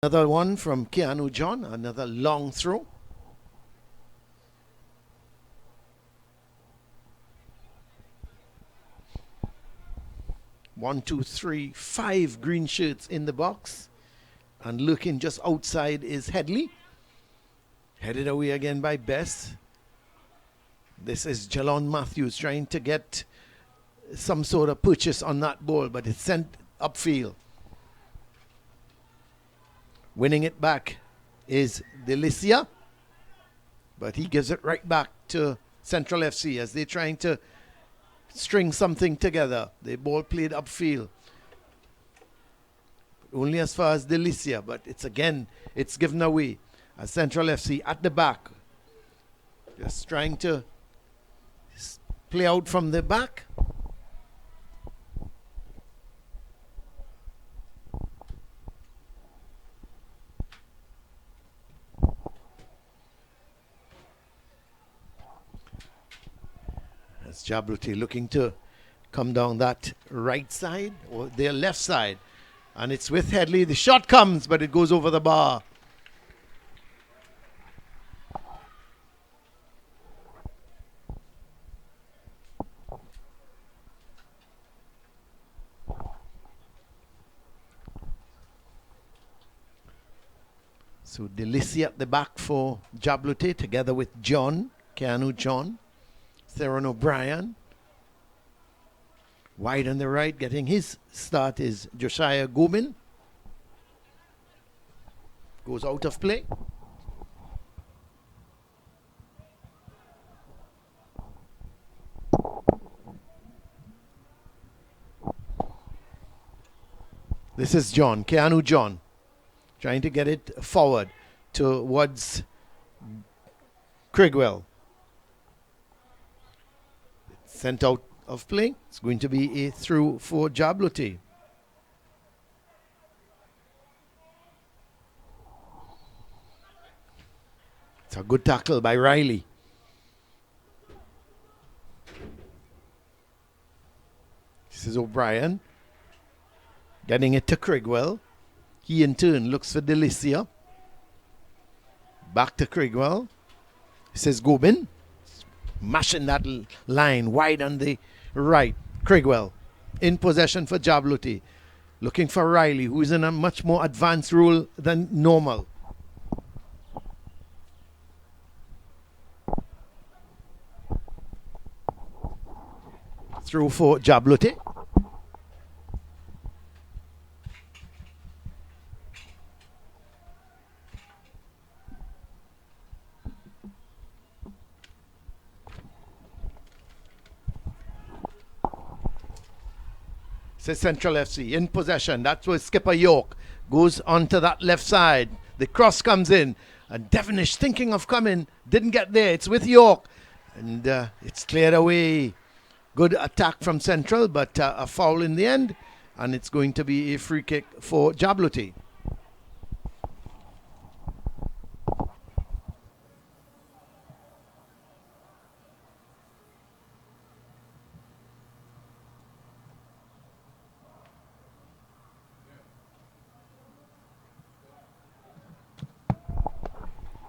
Another one from Juan, another long throw. One, two, three, five green shirts in the box. And looking just outside is Headley. Headed away again by Bess. This is Jalon Matthews trying to get some sort of purchase on that ball, but it's sent upfield. Winning it back is Delicia, but he gives it right back to Central FC as they're trying to string something together. The ball played upfield. Only as far as Delicia, but it's given away. As Central FC at the back, just trying to play out from the back. As Jabloteh looking to come down that right side or their left side. And it's with Headley. The shot comes, but it goes over the bar. So Delicia at the back for Jabloteh together with John, Keanu John, Theron O'Brien. Wide on the right, getting his start is Josiah Gobin. Goes out of play. This is John, Keanu John, trying to get it forward towards Crigwell. Sent out of play. It's going to be a through for Jabloteh. It's a good tackle by Riley. This is O'Brien. Getting it to Crigwell. He in turn looks for Delicia. Back to Crigwell. This is Gobin. Mashing that line wide on the right. Crigwell in possession for Jabloteh. Looking for Riley, who is in a much more advanced role than normal. Through for Jabloteh. Says Central FC in possession. That's where Skipper York goes onto that left side. The cross comes in. And Devonish thinking of coming. Didn't get there. It's with York. And it's cleared away. Good attack from Central, but a foul in the end. And it's going to be a free kick for Jabloteh.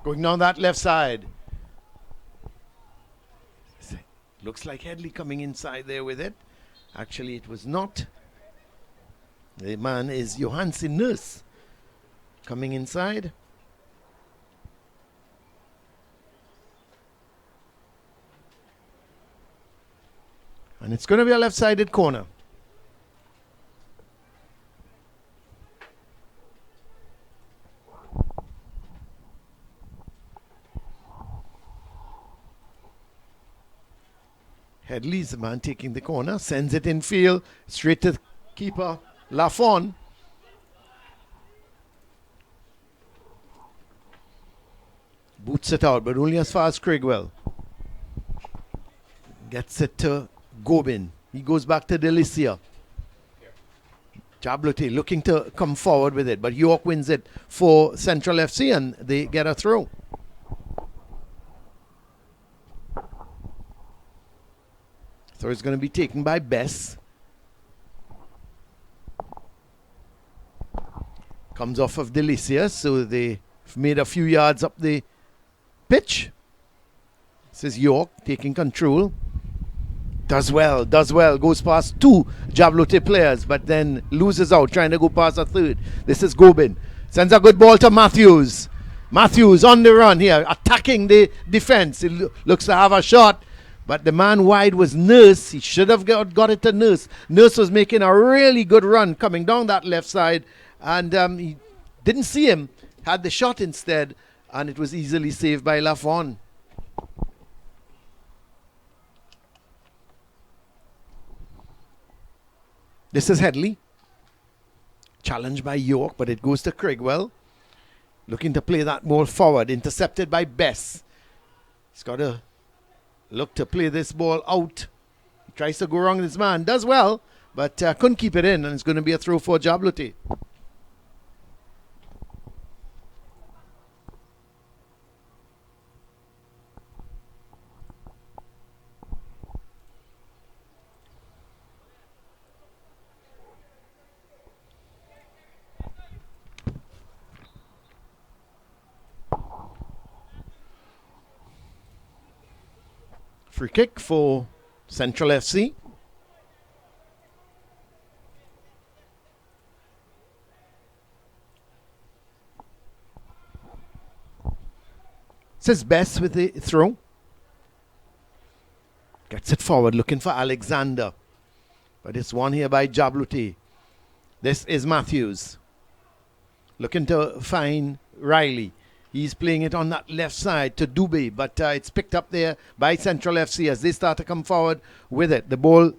Going down that left side. Looks like Headley coming inside there with it. Actually, it was not. The man is Johansson Nurse coming inside. And it's going to be a left-sided corner. Headley's the man taking the corner, sends it in field, straight to the keeper, Lafon. Boots it out, but only as far as Crigwell. Gets it to Gobin. He goes back to Delicia. Jabloteh looking to come forward with it, but York wins it for Central FC and they get a throw. So it's going to be taken by Bess. Comes off of Delicia, so they've made a few yards up the pitch. This is York taking control. Does well. Goes past two Jabloteh players, but then loses out, trying to go past a third. This is Gobin. Sends a good ball to Matthews. Matthews on the run here, attacking the defense. He looks to have a shot, but the man wide was Nurse. He should have got it to Nurse. Nurse was making a really good run coming down that left side, and he didn't see him. Had the shot instead, and it was easily saved by Lafon. This is Headley. Challenged by York, but it goes to Craigswell. Looking to play that ball forward. Intercepted by Bess. He's got to look to play this ball out. He tries to go wrong with his man. Does well, but couldn't keep it in, and it's going to be a throw for Jabloteh. Free kick for Central FC. Says Bess with the throw. Gets it forward, looking for Alexander. But it's won here by Jabloteh. This is Matthews. Looking to find Riley. He's playing it on that left side to Dubé, but it's picked up there by Central FC as they start to come forward with it. The ball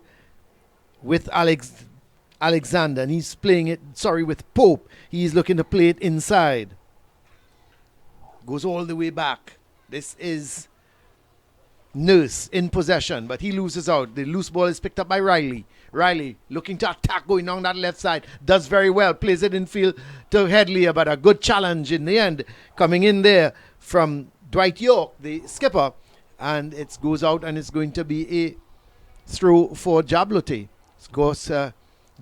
with Alexander, and he's playing it, with Pope. He's looking to play it inside. Goes all the way back. This is Nurse in possession, but he loses out. The loose ball is picked up by Riley. Riley looking to attack, going down that left side. Does very well. Plays it in field to Headley, but a good challenge in the end. Coming in there from Dwight York, the skipper. And it goes out, and it's going to be a throw for Jabloteh. Of course,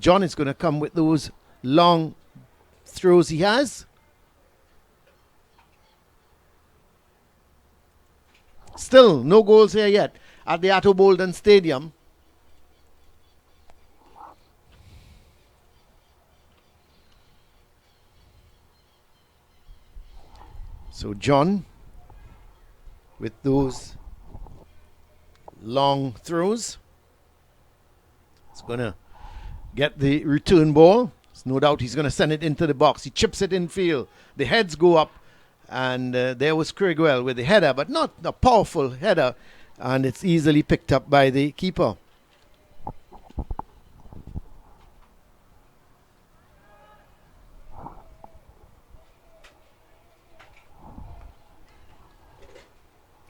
John is going to come with those long throws he has. Still, no goals here yet at the Atto Bolden Stadium. So John with those long throws. He's going to get the return ball. There's no doubt he's going to send it into the box. He chips it in field. The heads go up. And there was Craigswell with the header, but not a powerful header. And it's easily picked up by the keeper.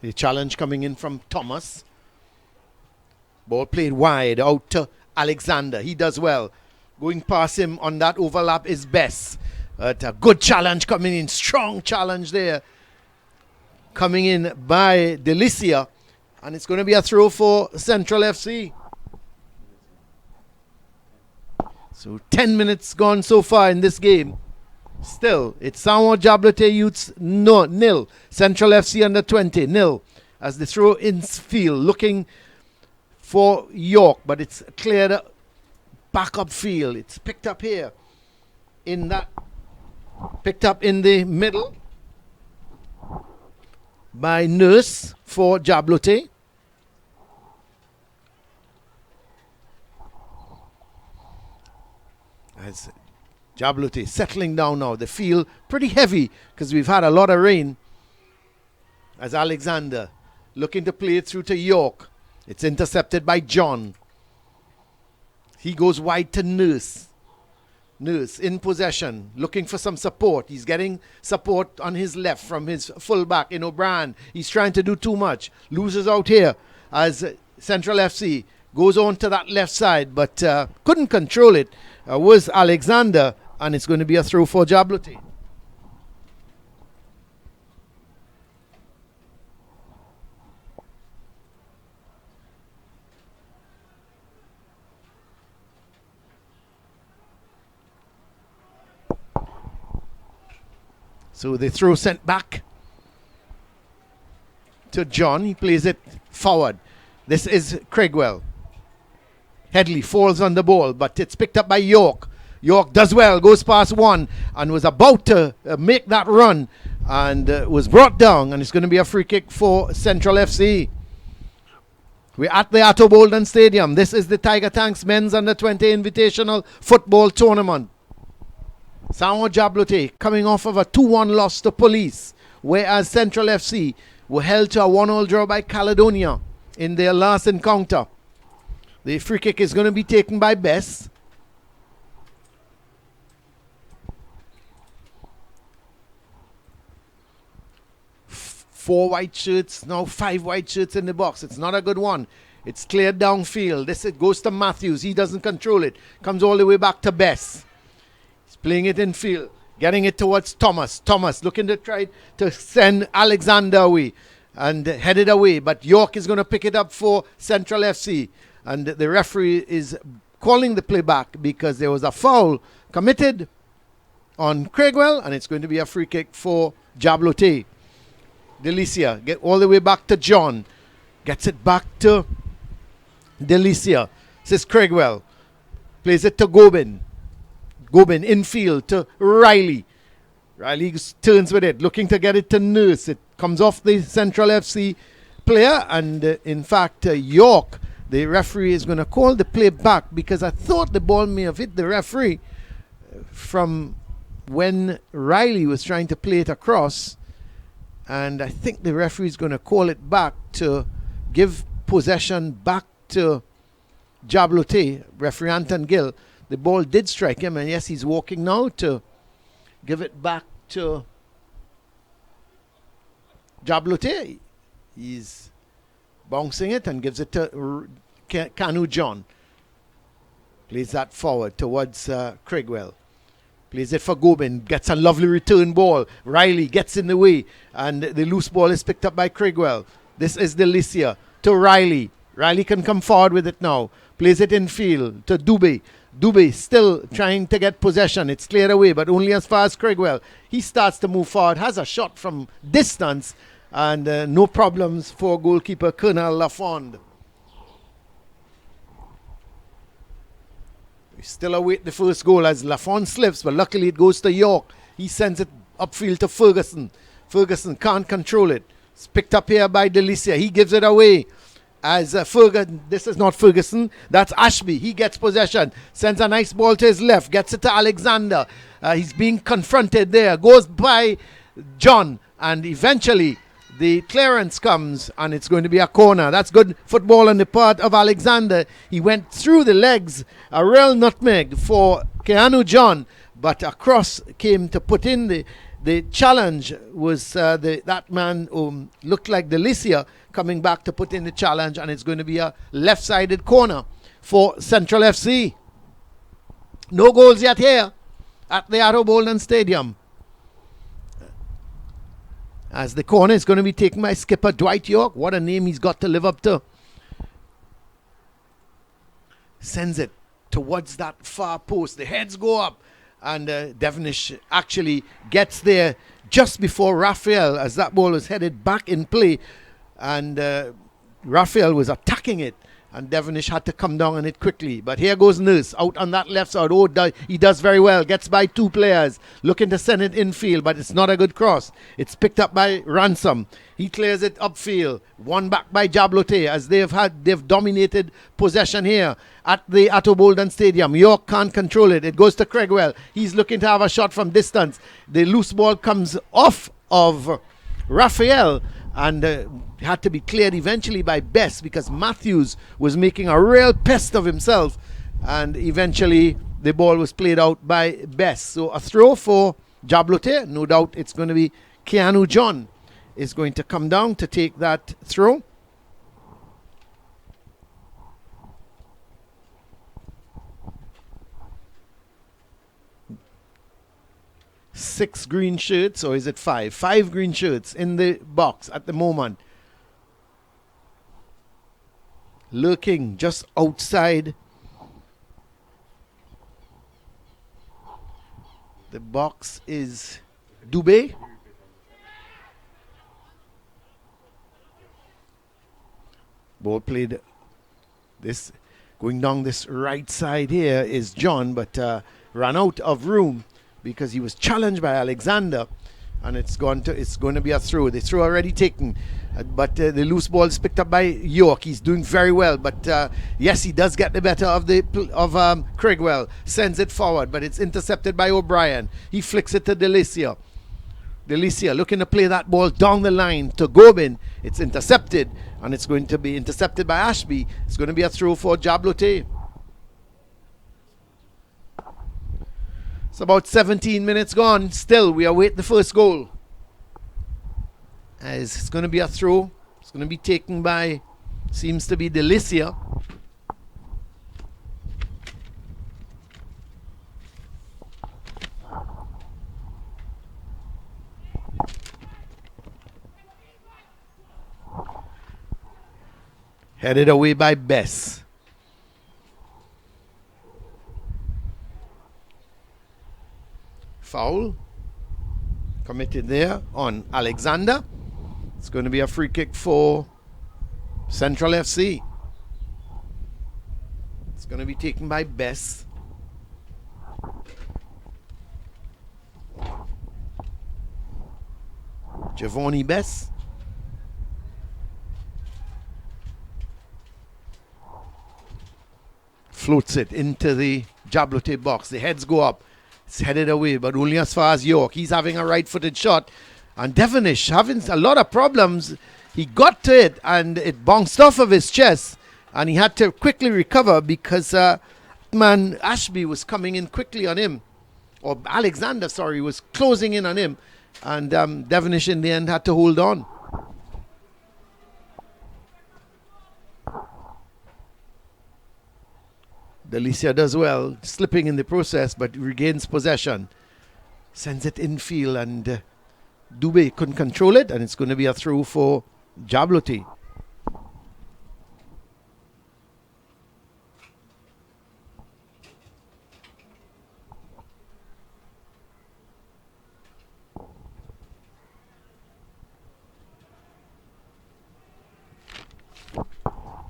The challenge coming in from Thomas. Ball played wide out to Alexander. He does well. Going past him on that overlap is Bess. But a good challenge coming in. Strong challenge there. Coming in by Delicia. And it's going to be a throw for Central FC. So 10 minutes gone so far in this game. Still, it's Samoa Jabloteh Youths nil. Central FC under 20 nil. As they throw in field, looking for York, but it's cleared back up field. It's picked up here in that. Picked up in the middle by Nurse for Jabloteh. As Jabloteh settling down now. They feel pretty heavy because we've had a lot of rain. As Alexander looking to play it through to York. It's intercepted by John. He goes wide to Nurse. Nurse in possession, looking for some support. He's getting support on his left from his fullback in O'Brien. He's trying to do too much. Loses out here as Central FC goes on to that left side, but couldn't control it. Was Alexander, and it's going to be a throw for Jabloteh. So the throw sent back to John. He plays it forward. This is Craigswell. Headley falls on the ball, but it's picked up by York. York does well, goes past one, and was about to make that run, and was brought down, and it's going to be a free kick for Central FC. We're at the Atto Bolden Stadium. This is the Tiger Tanks Men's Under-20 Invitational Football Tournament. Samoa Jabloteh coming off of a 2-1 loss to Police, whereas Central FC were held to a 1-1 draw by Caledonia in their last encounter. The free kick is going to be taken by Bess. Four white shirts, now 5 white shirts in the box. It's not a good one. It's cleared downfield. It goes to Matthews. He doesn't control it. Comes all the way back to Bess. He's playing it in field. Getting it towards Thomas. Thomas looking to try to send Alexander away. And headed away. But York is going to pick it up for Central FC. And the referee is calling the play back because there was a foul committed on Craigswell. And it's going to be a free kick for Jabloteh. Delicia, get all the way back to John. Gets it back to Delicia. This is Craigswell. Plays it to Gobin. Gobin infield to Riley. Riley turns with it, looking to get it to Nurse. It comes off the Central FC player. And in fact, York, the referee, is going to call the play back because I thought the ball may have hit the referee from when Riley was trying to play it across. And I think the referee is going to call it back to give possession back to Jabloteh, referee Anton Gill. The ball did strike him, and yes, he's walking now to give it back to Jabloteh. He's bouncing it and gives it to Kanu John. Plays that forward towards Craigswell. Plays it for Gobin. Gets a lovely return ball. Riley gets in the way. And the loose ball is picked up by Craigswell. This is Delicia to Riley. Riley can come forward with it now. Plays it in field to Dubé. Dubé still trying to get possession. It's cleared away, but only as far as Craigswell. He starts to move forward. Has a shot from distance. And no problems for goalkeeper Colonel Lafond. We still await the first goal as Lafond slips, but luckily it goes to York. He sends it upfield to Ferguson. Ferguson can't control it. It's picked up here by Delicia. He gives it away as Ferguson. This is not Ferguson. That's Ashby. He gets possession. Sends a nice ball to his left. Gets it to Alexander. He's being confronted there. Goes by John. And eventually the clearance comes and it's going to be a corner. That's good football on the part of Alexander. He went through the legs. A real nutmeg for Keanu John. But a cross came to put in the challenge was that man who looked like Delicia coming back to put in the challenge, and it's going to be a left-sided corner for Central FC. No goals yet here at the Atto Bolden Stadium. As the corner is going to be taken by skipper Dwight York. What a name he's got to live up to. Sends it towards that far post. The heads go up. And Devonish actually gets there just before Raphael as that ball was headed back in play. And Raphael was attacking it. And Devonish had to come down on it quickly. But here goes Nurse out on that left side. Oh, he does very well. Gets by 2 players. Looking to send it infield. But it's not a good cross. It's picked up by Ransom. He clears it upfield. One back by Jabloteh as they've dominated possession here at the Atto Bolden Stadium. York can't control it. It goes to Craigswell. He's looking to have a shot from distance. The loose ball comes off of Raphael and had to be cleared eventually by Bess because Matthews was making a real pest of himself, and eventually the ball was played out by Bess. So a throw for Jabloteh. No doubt it's going to be Keanu John is going to come down to take that throw. Six green shirts, or is it 5? 5 green shirts in the box at the moment. Lurking just outside the box is Dubé. Ball played this, going down this right side here is John, but ran out of room because he was challenged by Alexander, and it's going to be a throw. The throw already taken, but the loose ball is picked up by York. He's doing very well, but yes, he does get the better of Craigswell. Sends it forward, but it's intercepted by O'Brien. He flicks it to Delicia. Delicia looking to play that ball down the line to Gobin. It's intercepted, and it's going to be intercepted by Ashby. It's going to be a throw for Jabloteh. It's about 17 minutes gone. Still, we await the first goal. As it's going to be a throw. It's going to be taken by, seems to be Delicia. Headed away by Bess. Foul committed there on Alexander. It's going to be a free kick for Central FC. It's going to be taken by Bess. Giovanni Bess. Floats it into the Jabloteh box. The heads go up. It's headed away, but only as far as York. He's having a right-footed shot. And Devonish having a lot of problems. He got to it, and it bounced off of his chest. And he had to quickly recover because man Ashby was coming in quickly on him. Or Alexander, sorry, was closing in on him. And Devonish in the end had to hold on. Delicia does well, slipping in the process, but regains possession. Sends it infield, and Dubé couldn't control it, and it's going to be a throw for Jabloteh.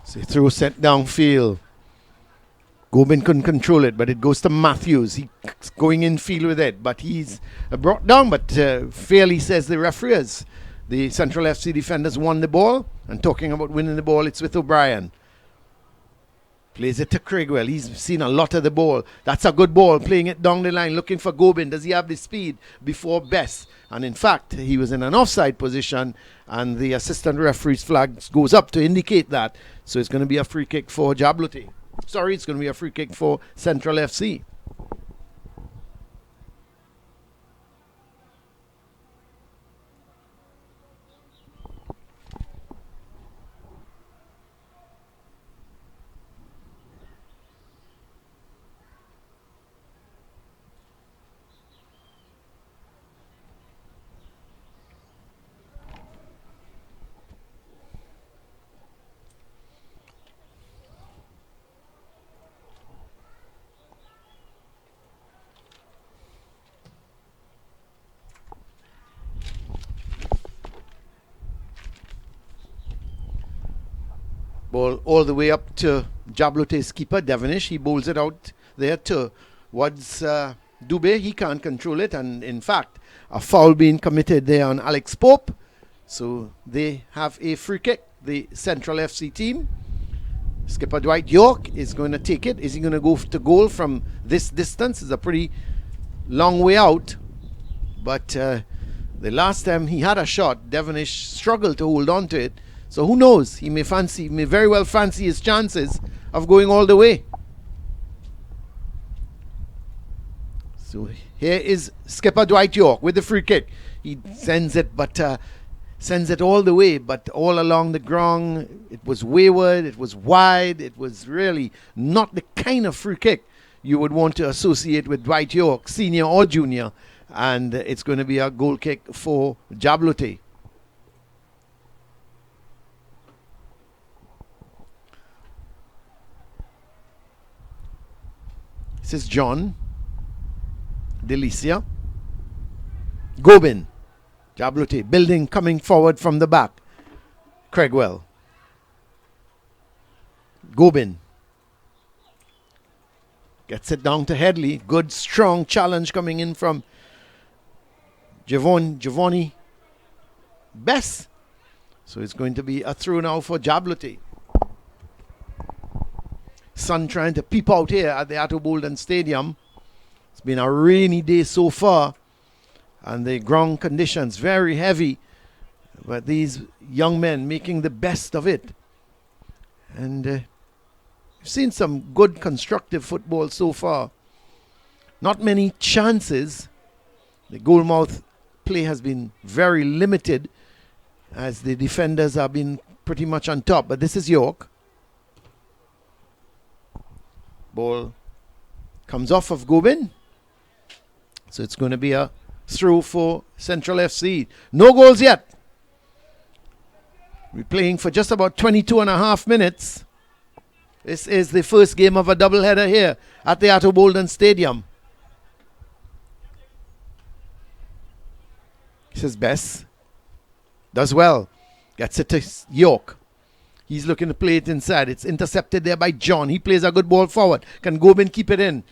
So throw sent downfield. Gobin couldn't control it, but it goes to Matthews. He's going in field with it, but he's brought down, but fairly, says the referees. The Central FC defenders won the ball, and talking about winning the ball, it's with O'Brien. Plays it to Craigswell. He's seen a lot of the ball. That's a good ball, playing it down the line, looking for Gobin. Does he have the speed before Bess? And in fact, he was in an offside position, and the assistant referee's flag goes up to indicate that. So it's going to be a free kick for Jabloteh. Sorry, it's going to be a free kick for Central FC. Ball all the way up to Jabloteh's keeper, Devonish. He bowls it out there to Wad's Dubé. He can't control it, and in fact, a foul being committed there on Alex Pope. So they have a free kick, the Central FC team. Skipper Dwight York is going to take it. Is he going to go to goal from this distance? It's a pretty long way out. But the last time he had a shot, Devonish struggled to hold on to it. So who knows? He may very well fancy his chances of going all the way. So here is skipper Dwight York with the free kick. He sends it, but sends it all the way, but all along the ground. It was wayward, it was wide, it was really not the kind of free kick you would want to associate with Dwight York, senior or junior. And it's going to be a goal kick for Jabloteh. This is John. Delicia. Gobin. Jabloteh building, coming forward from the back. Craigswell. Gobin gets it down to Headley. Good, strong challenge coming in from Giovanni Bess. So it's going to be a throw now for Jabloteh. Sun trying to peep out here at the Atto Stadium. It's been a rainy day so far, and the ground conditions very heavy, but these young men making the best of it. And we've seen some good constructive football so far. Not many chances. The goalmouth play has been very limited as the defenders have been pretty much on top. But this is York. Ball comes off of Gobin. So it's going to be a throw for Central FC. No goals yet. We're playing for just about 22 and a half minutes. This is the first game of a doubleheader here at the Atto Stadium. This is Bess. Does well. Gets it to York. He's looking to play it inside. It's intercepted there by John. He plays a good ball forward. Can Gobin keep it in?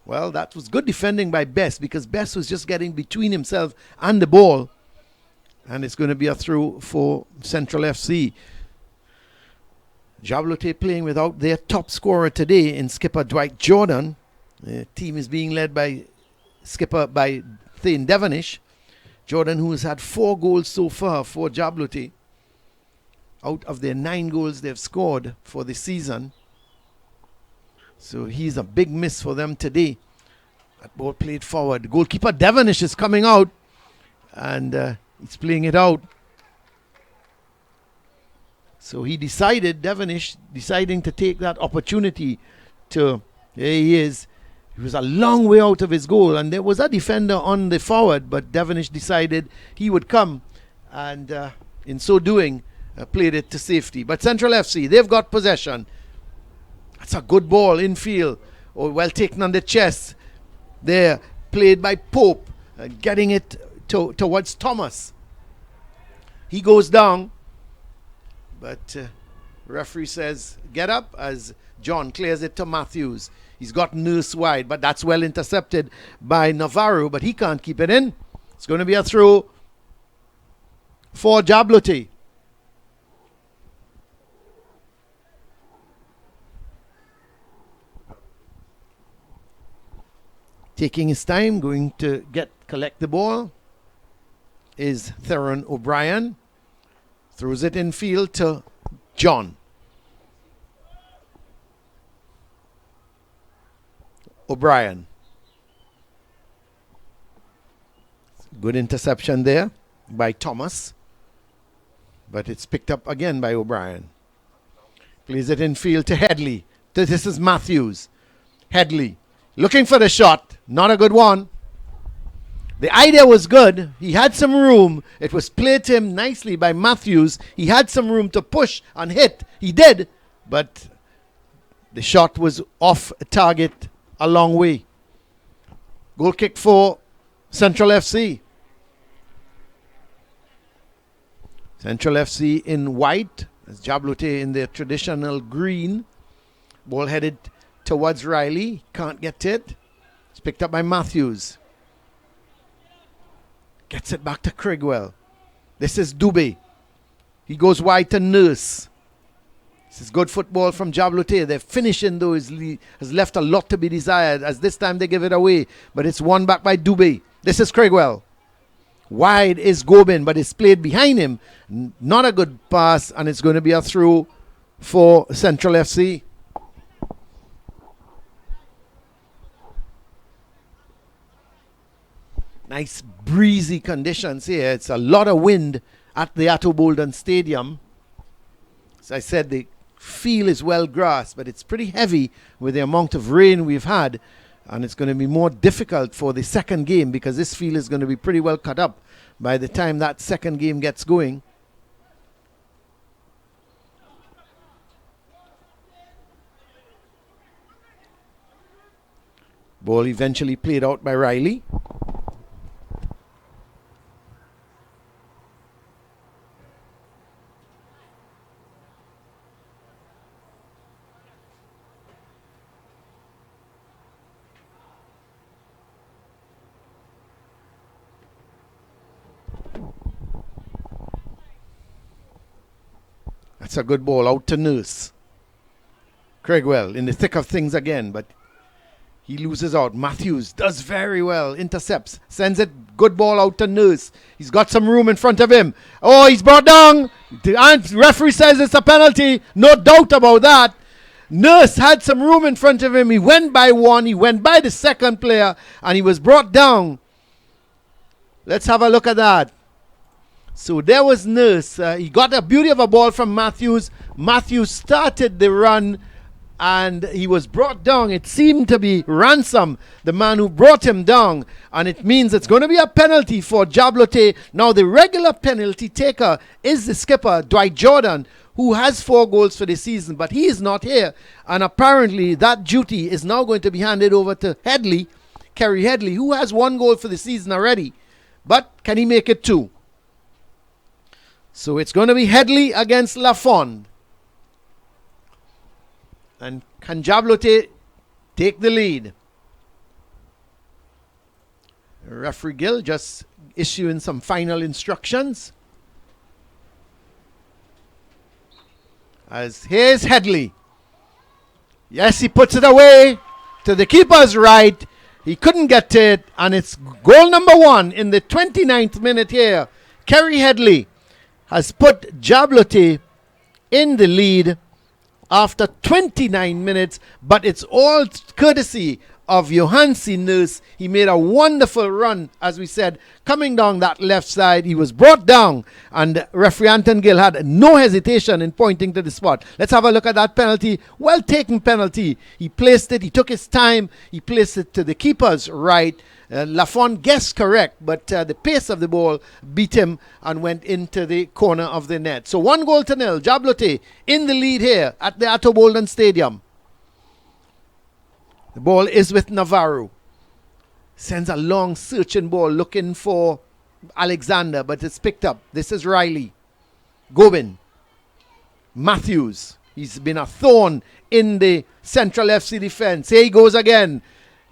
Well, that was good defending by Bess, because Bess was just getting between himself and the ball. And it's going to be a throw for Central FC. Jabloteh playing without their top scorer today in skipper Dwight Jordan. The team is being led by Thane Devonish. Jordan, who has had 4 goals so far for Jabloteh, out of their 9 goals they've scored for the season. So he's a big miss for them today. That ball played forward. Goalkeeper Devonish is coming out, and he's playing it out. So Devonish deciding to take that opportunity to, there he is. He was a long way out of his goal, and there was a defender on the forward, but Devonish decided he would come, and in so doing, played it to safety. But Central FC, they've got possession. That's a good ball infield. Oh, well taken on the chest. There, played by Pope, getting it towards Thomas. He goes down, but referee says get up as John clears it to Matthews. He's got Nurse wide, but that's well intercepted by Navarro, but he can't keep it in. It's going to be a throw for Jabloteh. Taking his time, going to collect the ball is Theron O'Brien. Throws it in field to John. O'Brien. Good interception there by Thomas, but it's picked up again by O'Brien. Plays it in field to Headley. This is Matthews. Headley looking for the shot. Not a good one. The idea was good. He had some room. It was played to him nicely by Matthews. He had some room to push and hit. He did, but the shot was off target a long way. Goal kick for Central FC. Central FC in white, as Jabloteh in their traditional green. Ball headed towards Riley. Can't get it. It's picked up by Matthews. Gets it back to Crigwell. This is Dubé. He goes wide to Nurse. This is good football from Jabloteh. Their finishing, though, has left a lot to be desired, as this time they give it away. But it's won back by Dubé. This is Crigwell. Wide is Gobin, but it's played behind him. Not a good pass, and it's going to be a throw for Central FC. Nice breezy conditions here. It's a lot of wind at the Atto Stadium. As I said, the field is well grassed, but it's pretty heavy with the amount of rain we've had, and it's going to be more difficult for the second game because this field is going to be pretty well cut up by the time that second game gets going. Ball eventually played out by Riley. That's a good ball out to Nurse. Craigswell in the thick of things again, but he loses out. Matthews does very well. Intercepts. Sends it. Good ball out to Nurse. He's got some room in front of him. Oh, he's brought down. The referee says it's a penalty. No doubt about that. Nurse had some room in front of him. He went by one. He went by the second player. And he was brought down. Let's have a look at that. So there was Nurse. He got a beauty of a ball from Matthews. Matthews started the run. And he was brought down. It seemed to be Ransom, the man who brought him down. And it means it's going to be a penalty for Jabloteh. Now, the regular penalty taker is the skipper, Dwight Jordan, who has 4 goals for the season. But he is not here. And apparently, that duty is now going to be handed over to Headley, Kerry Headley, who has 1 goal for the season already. But can he make it 2? So it's going to be Headley against Lafond. And can Jabloteh take the lead? Referee Gill just issuing some final instructions. As here's Headley. Yes, he puts it away to the keeper's right. He couldn't get to it. And it's goal number 1 in the 29th minute here. Kerry Headley has put Jabloteh in the lead after 29 minutes, but it's all courtesy of Johansi Nurse. He made a wonderful run, as we said, coming down that left side. He was brought down, and referee Anton Gill had no hesitation in pointing to the spot. Let's have a look at that penalty. Well taken penalty. He placed it, he took his time, he placed it to the keeper's right. Lafond guessed correct, but the pace of the ball beat him and went into the corner of the net. So 1-0. Jabloteh in the lead here at the Atto Boldon Stadium. The ball is with Navarro. Sends a long searching ball looking for Alexander, but it's picked up. This is Riley. Gobin. Matthews. He's been a thorn in the Central FC defense. Here he goes again.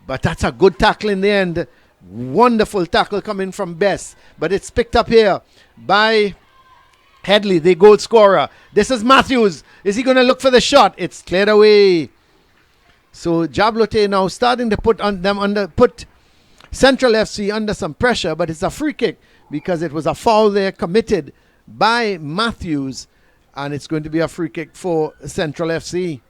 But that's a good tackle in the end. Wonderful tackle coming from Bess. But it's picked up here by Headley, the goal scorer. This is Matthews. Is he going to look for the shot? It's cleared away. So Jabloteh now starting to put Central FC under some pressure. But it's a free kick because it was a foul there committed by Matthews. And it's going to be a free kick for Central FC.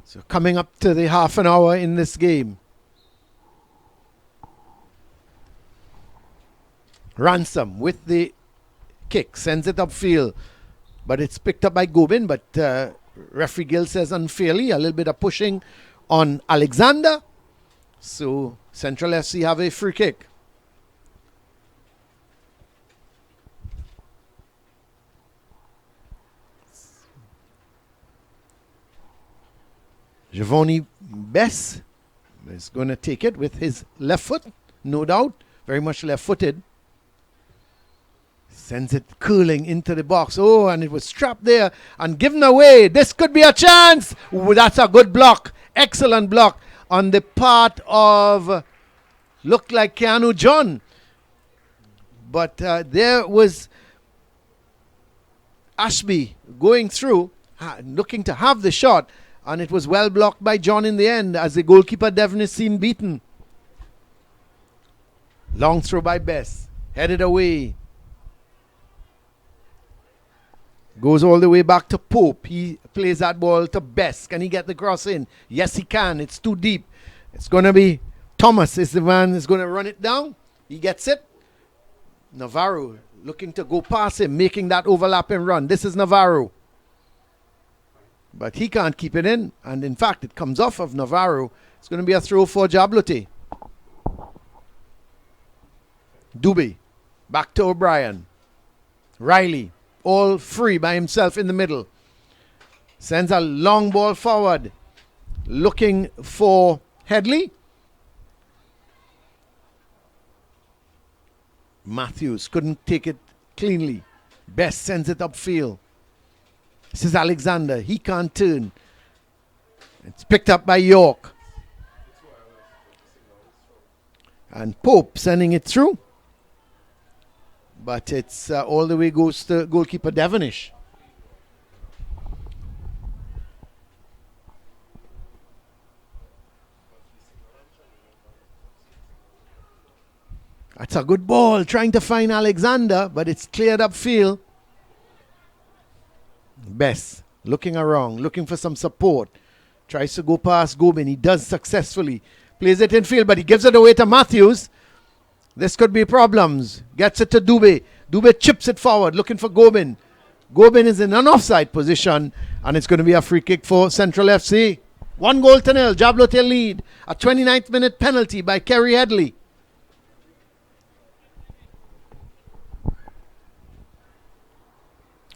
So coming up to the half an hour in this game. Ransom with the kick. Sends it upfield. But it's picked up by Gobin. But referee Gill says unfairly. A little bit of pushing on Alexander. So Central FC have a free kick. Giovanni Bess is going to take it with his left foot, no doubt. Very much left-footed. Sends it curling into the box. Oh, and it was trapped there and given away. This could be a chance. Ooh, that's a good block. Excellent block on the part of, looked like Keanu John. But there was Ashby going through, looking to have the shot. And it was well blocked by John in the end as the goalkeeper Devon is seen beaten. Long throw by Bess. Headed away. Goes all the way back to Pope. He plays that ball to Bess. Can he get the cross in? Yes, he can. It's too deep. It's going to be Thomas is the man who's going to run it down. He gets it. Navarro looking to go past him, making that overlapping run. This is Navarro. But he can't keep it in. And in fact, it comes off of Navarro. It's going to be a throw for Jabloteh. Dubé. Back to O'Brien. Riley. All free by himself in the middle. Sends a long ball forward. Looking for Headley. Matthews couldn't take it cleanly. Best sends it upfield. This is Alexander. He can't turn. It's picked up by York. And Pope sending it through. But it's all the way goes to goalkeeper Devonish. That's a good ball, trying to find Alexander, but it's cleared up field. Best looking around, looking for some support. Tries to go past Gobin. He does successfully. Plays it in field, but he gives it away to Matthews. This could be problems. Gets it to Dubé. Dubé chips it forward, looking for Gobin. Gobin is in an offside position, and it's going to be a free kick for Central FC. 1-0. Jabloteh lead. A 29th minute penalty by Kerry Headley.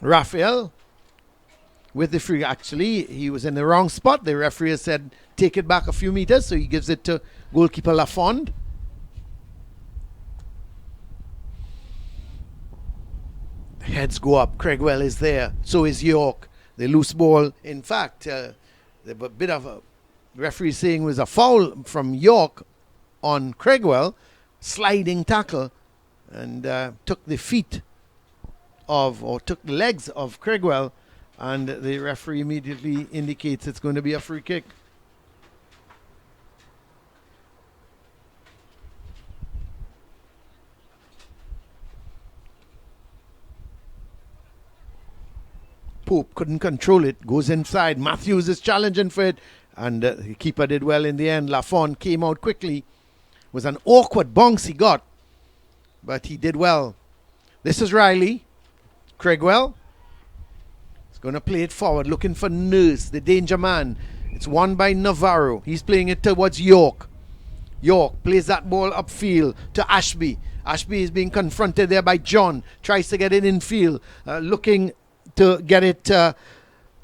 Raphael with the free. Actually, he was in the wrong spot. The referee said take it back a few meters, so he gives it to goalkeeper Lafond. Heads go up. Craigwell is there. So is York. The loose ball. In fact, a bit of a referee saying was a foul from York on Craigwell. Sliding tackle, and took the feet of, or took the legs of Craigwell, and the referee immediately indicates it's going to be a free kick. Pope couldn't control it, goes inside. Matthews is challenging for it, and the keeper did well in the end. Lafond came out quickly. It was an awkward bounce he got, but he did well. This is Riley. Craigwell is going to play it forward, looking for Nurse, the danger man. It's won by Navarro. He's playing it towards York. York plays that ball upfield to Ashby. Ashby is being confronted there by John. Tries to get it in field, looking to get it to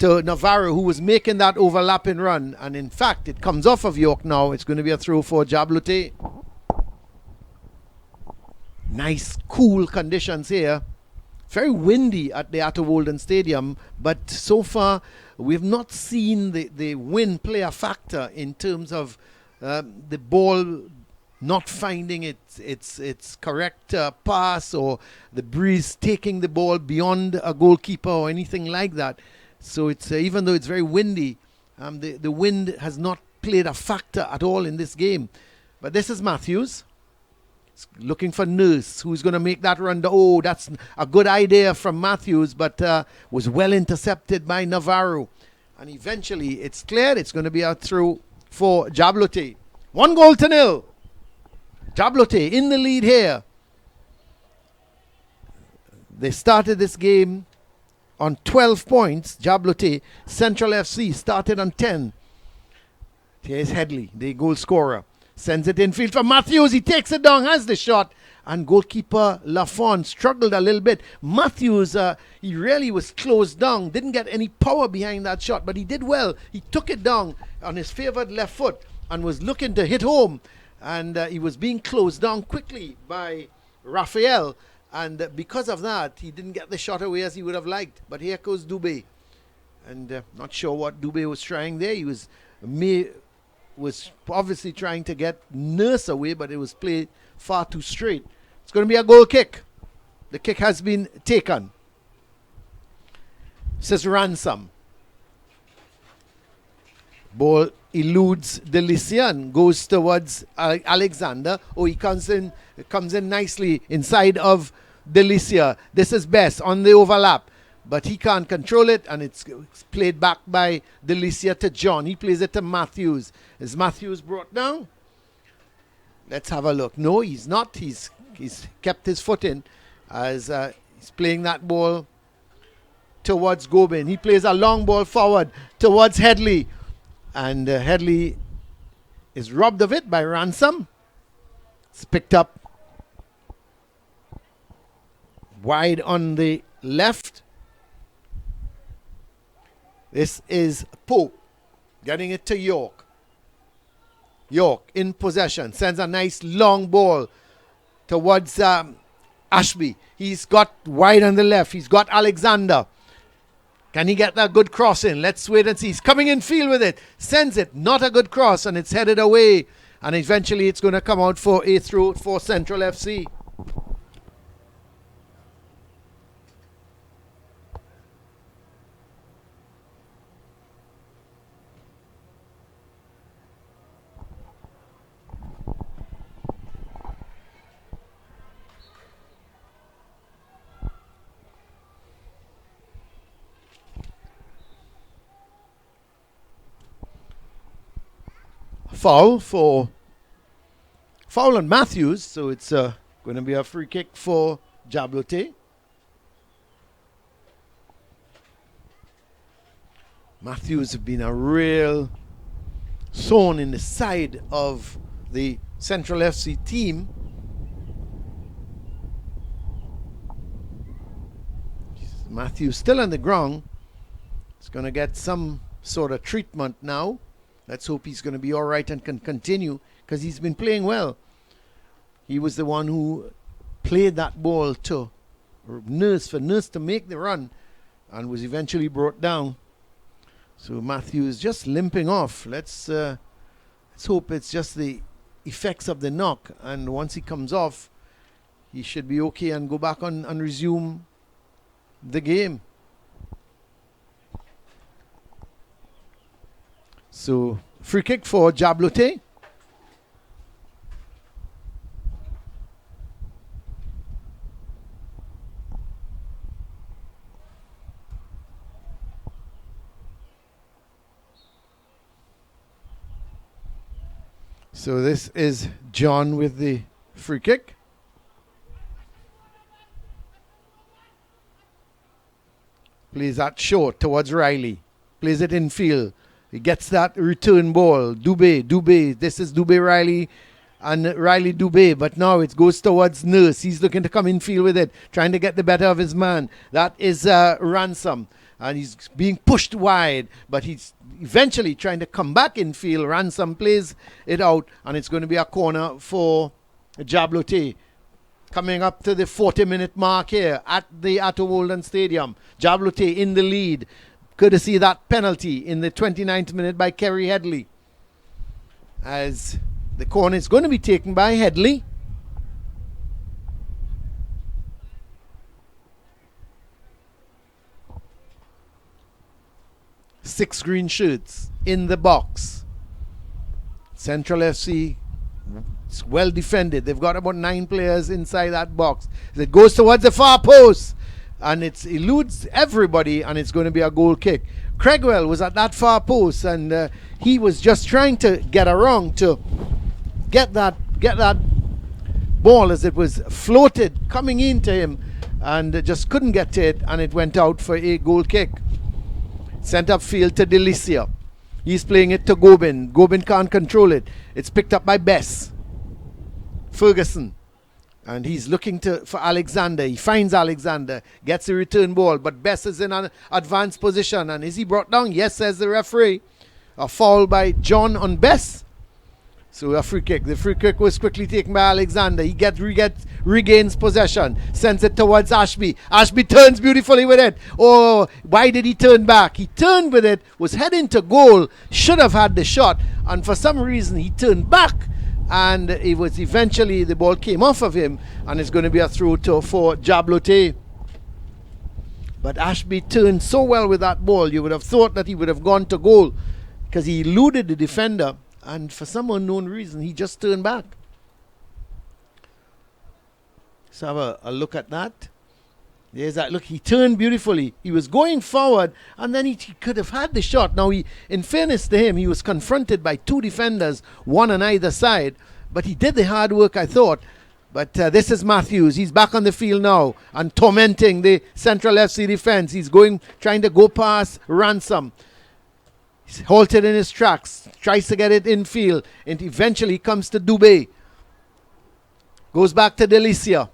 Navarro, who was making that overlapping run. And in fact, it comes off of York now. It's going to be a throw for Jabloteh. Nice, cool conditions here. Very windy at the Atto Walden Stadium, but so far we've not seen the wind play a factor in terms of the ball not finding its correct pass, or the breeze taking the ball beyond a goalkeeper or anything like that. So it's even though it's very windy, the wind has not played a factor at all in this game. But this is Matthews. Looking for Nurse, who's going to make that run. Oh, that's a good idea from Matthews, but was well intercepted by Navarro. And eventually it's cleared. It's going to be a throw for Jabloteh. 1-0. Jabloteh in the lead here. They started this game on 12 points. Jabloteh. Central FC started on 10. Here's Headley, the goal scorer. Sends it in field for Matthews. He takes it down, has the shot. And goalkeeper Lafond struggled a little bit. Matthews, he really was closed down. Didn't get any power behind that shot, but he did well. He took it down on his favored left foot and was looking to hit home. And he was being closed down quickly by Raphael. And because of that, he didn't get the shot away as he would have liked. But here goes Dubé. And not sure what Dubé was trying there. He was obviously trying to get Nurse away, but it was played far too straight. It's going to be a goal kick. The kick has been taken. Says Ransom. Ball eludes Delician, goes towards Alexander. Oh, he comes in nicely inside of Delicia. This is Best on the overlap, but he can't control it, and it's played back by Delicia to John. He plays it to Matthews. Is Matthews brought down? Let's have a look. No, he's not. He's kept his foot in as he's playing that ball towards Gobin. He plays a long ball forward towards Headley, and Headley is robbed of it by Ransom. It's picked up wide on the left. This is Pope getting it to York. York in possession, sends a nice long ball towards Ashby. He's got wide on the left. He's got Alexander. Can he get that good cross in? Let's wait and see. He's coming in field with it. Sends it. Not a good cross, and it's headed away And eventually it's going to come out for a throw for Central FC. Foul on Matthews, so it's going to be a free kick for Jabloteh. Matthews have been a real thorn in the side of the Central FC team. Matthews still on the ground. He's going to get some sort of treatment now. Let's hope he's going to be all right and can continue, because he's been playing well. He was the one who played that ball to Nurse to make the run, and was eventually brought down. So Matthews just limping off. Let's hope it's just the effects of the knock, and once he comes off, he should be okay and go back on and resume the game. So, free kick for Jabloteh. So this is John with the free kick. Plays that short towards Riley. Plays it in field. He gets that return ball. Dubé. This is Dubé Riley and Riley Dubé. But now it goes towards Nurse. He's looking to come in field with it, trying to get the better of his man. That is Ransom. And he's being pushed wide, but he's eventually trying to come back in field. Ransom plays it out, and it's going to be a corner for Jabloteh. Coming up to the 40-minute mark here at the Atto Walden Stadium. Jabloteh in the lead, courtesy of that penalty in the 29th minute by Kerry Headley. As the corner is going to be taken by Headley. Six green shirts in the box. Central FC, it's well defended. They've got about 9 players inside that box. It goes towards the far post, and it eludes everybody, and it's going to be a goal kick. Cregwell was at that far post, and he was just trying to get around to get that ball as it was floated coming into him, and just couldn't get to it, and it went out for a goal kick. Sent upfield to Delicia. He's playing it to Gobin. Gobin can't control it. It's picked up by Bess. Ferguson. And he's looking for Alexander. He finds Alexander. Gets the return ball. But Bess is in an advanced position. And is he brought down? Yes, says the referee. A foul by John on Bess. So a free kick. The free kick was quickly taken by Alexander. He regains possession. Sends it towards Ashby. Ashby turns beautifully with it. Oh, why did he turn back? He turned with it, was heading to goal, should have had the shot, and for some reason he turned back, and it was eventually the ball came off of him, and it's going to be a throw for Jabloteh. But Ashby turned so well with that ball, you would have thought that he would have gone to goal, because he eluded the defender. And for some unknown reason, he just turned back. Let's have a look at that. There's that look. He turned beautifully. He was going forward, and then he could have had the shot. Now, in fairness to him, he was confronted by 2 defenders, one on either side. But he did the hard work, I thought. But this is Matthews. He's back on the field now and tormenting the Central FC defense. He's trying to go past Ransom. He's halted in his tracks, tries to get it in field, and eventually comes to Dubé. Goes back to Delicia.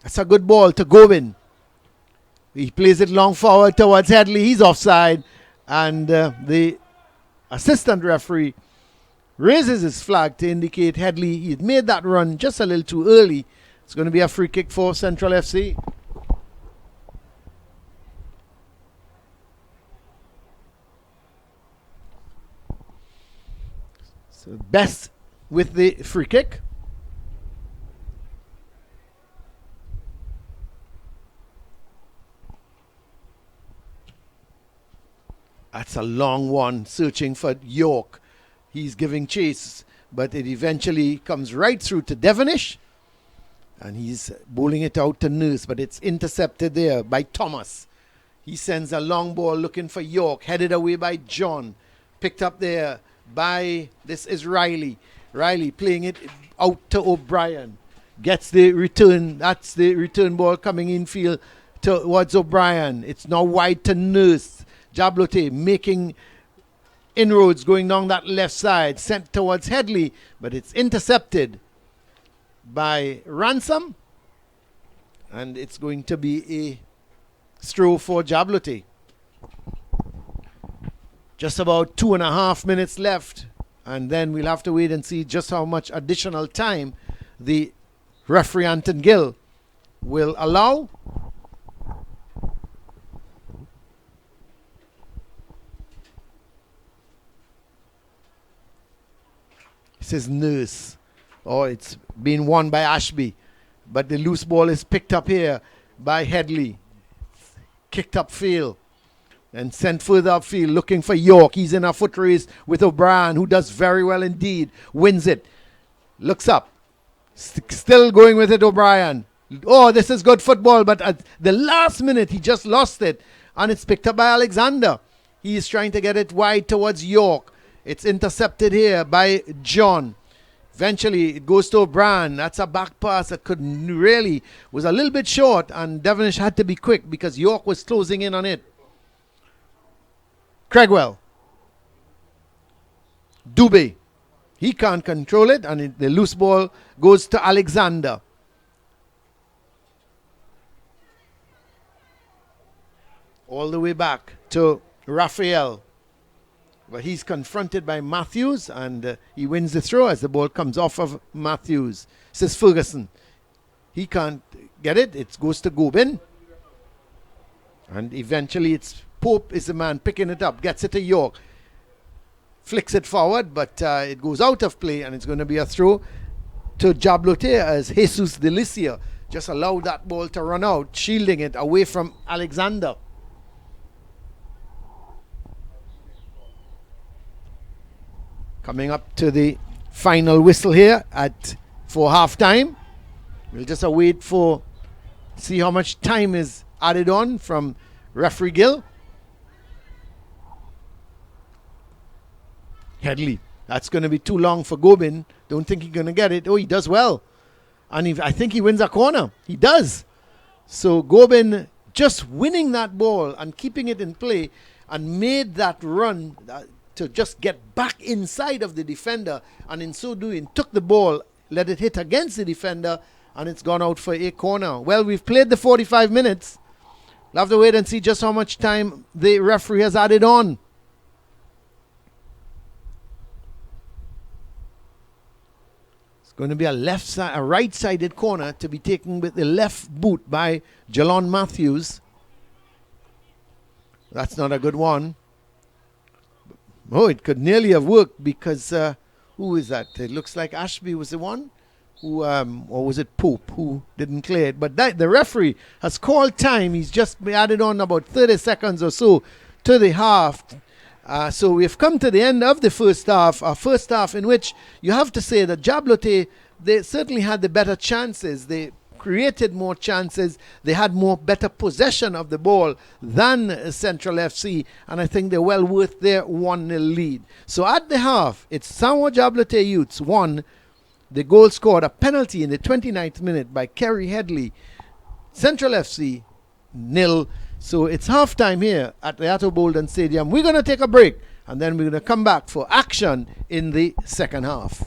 That's a good ball to Gobin. He plays it long forward towards Headley. He's offside, and the assistant referee raises his flag to indicate Headley. He had made that run just a little too early. It's going to be a free kick for Central FC. So Best with the free kick. That's a long one, searching for York. He's giving chase, but it eventually comes right through to Devonish. And he's bowling it out to Nurse, but it's intercepted there by Thomas. He sends a long ball looking for York, headed away by John. Picked up there by, this is Riley. Riley playing it out to O'Brien. Gets the return. That's the return ball coming infield towards O'Brien. It's now wide to Nurse. Jabloteh making inroads going down that left side. Sent towards Headley, but it's intercepted by Ransom. And it's going to be a throw for Jabloteh. Just about 2.5 minutes left. And then we'll have to wait and see just how much additional time the referee Anton Gill will allow. It says Nurse. Oh, it's been won by Ashby. But the loose ball is picked up here by Headley. Kicked up field and sent further upfield looking for York. He's in a foot race with O'Brien, who does very well indeed. Wins it. Looks up. Still going with it, O'Brien. Oh, this is good football, but at the last minute he just lost it. And it's picked up by Alexander. He is trying to get it wide towards York. It's intercepted here by John. Eventually it goes to O'Brien. That's a back pass that was a little bit short, and Devonish had to be quick because York was closing in on it. Cregwell. Dubé. He can't control it, and the loose ball goes to Alexander. All the way back to Raphael. But he's confronted by Matthews, and he wins the throw as the ball comes off of Matthews. Says Ferguson. He can't get it. It goes to Gobin. And eventually it's Pope is the man picking it up. Gets it to York. Flicks it forward, but it goes out of play, and it's going to be a throw to Jabloteh as Jesus Delicia just allowed that ball to run out, shielding it away from Alexander. Coming up to the final whistle here for half time. We'll just wait for see how much time is added on from referee Gill. Headley. That's going to be too long for Gobin. Don't think he's going to get it. Oh, he does well. And I think he wins a corner. He does. So Gobin just winning that ball and keeping it in play and made that run to just get back inside of the defender, and in so doing took the ball, let it hit against the defender, and it's gone out for a corner. Well, we've played the 45 minutes. We'll have to wait and see just how much time the referee has added on. It's going to be a right-sided corner to be taken with the left boot by Jalon Matthews. That's not a good one. Oh, it could nearly have worked because who is that? It looks like Ashby was the one who, or was it Pope who didn't clear it? But the referee has called time. He's just added on about 30 seconds or so to the half. So we've come to the end of the first half. A first half in which you have to say that Jabloteh, they certainly had the better chances. They created more chances. They had better possession of the ball than Central FC, and I think they're well worth their 1-0 lead. So at the half, it's Samoa Jabloteh Youths 1. The goal scored a penalty in the 29th minute by Kerry Headley. Central FC 0. So it's half time here at the Atto Bolden Stadium. We're going to take a break, and then we're going to come back for action in the second half.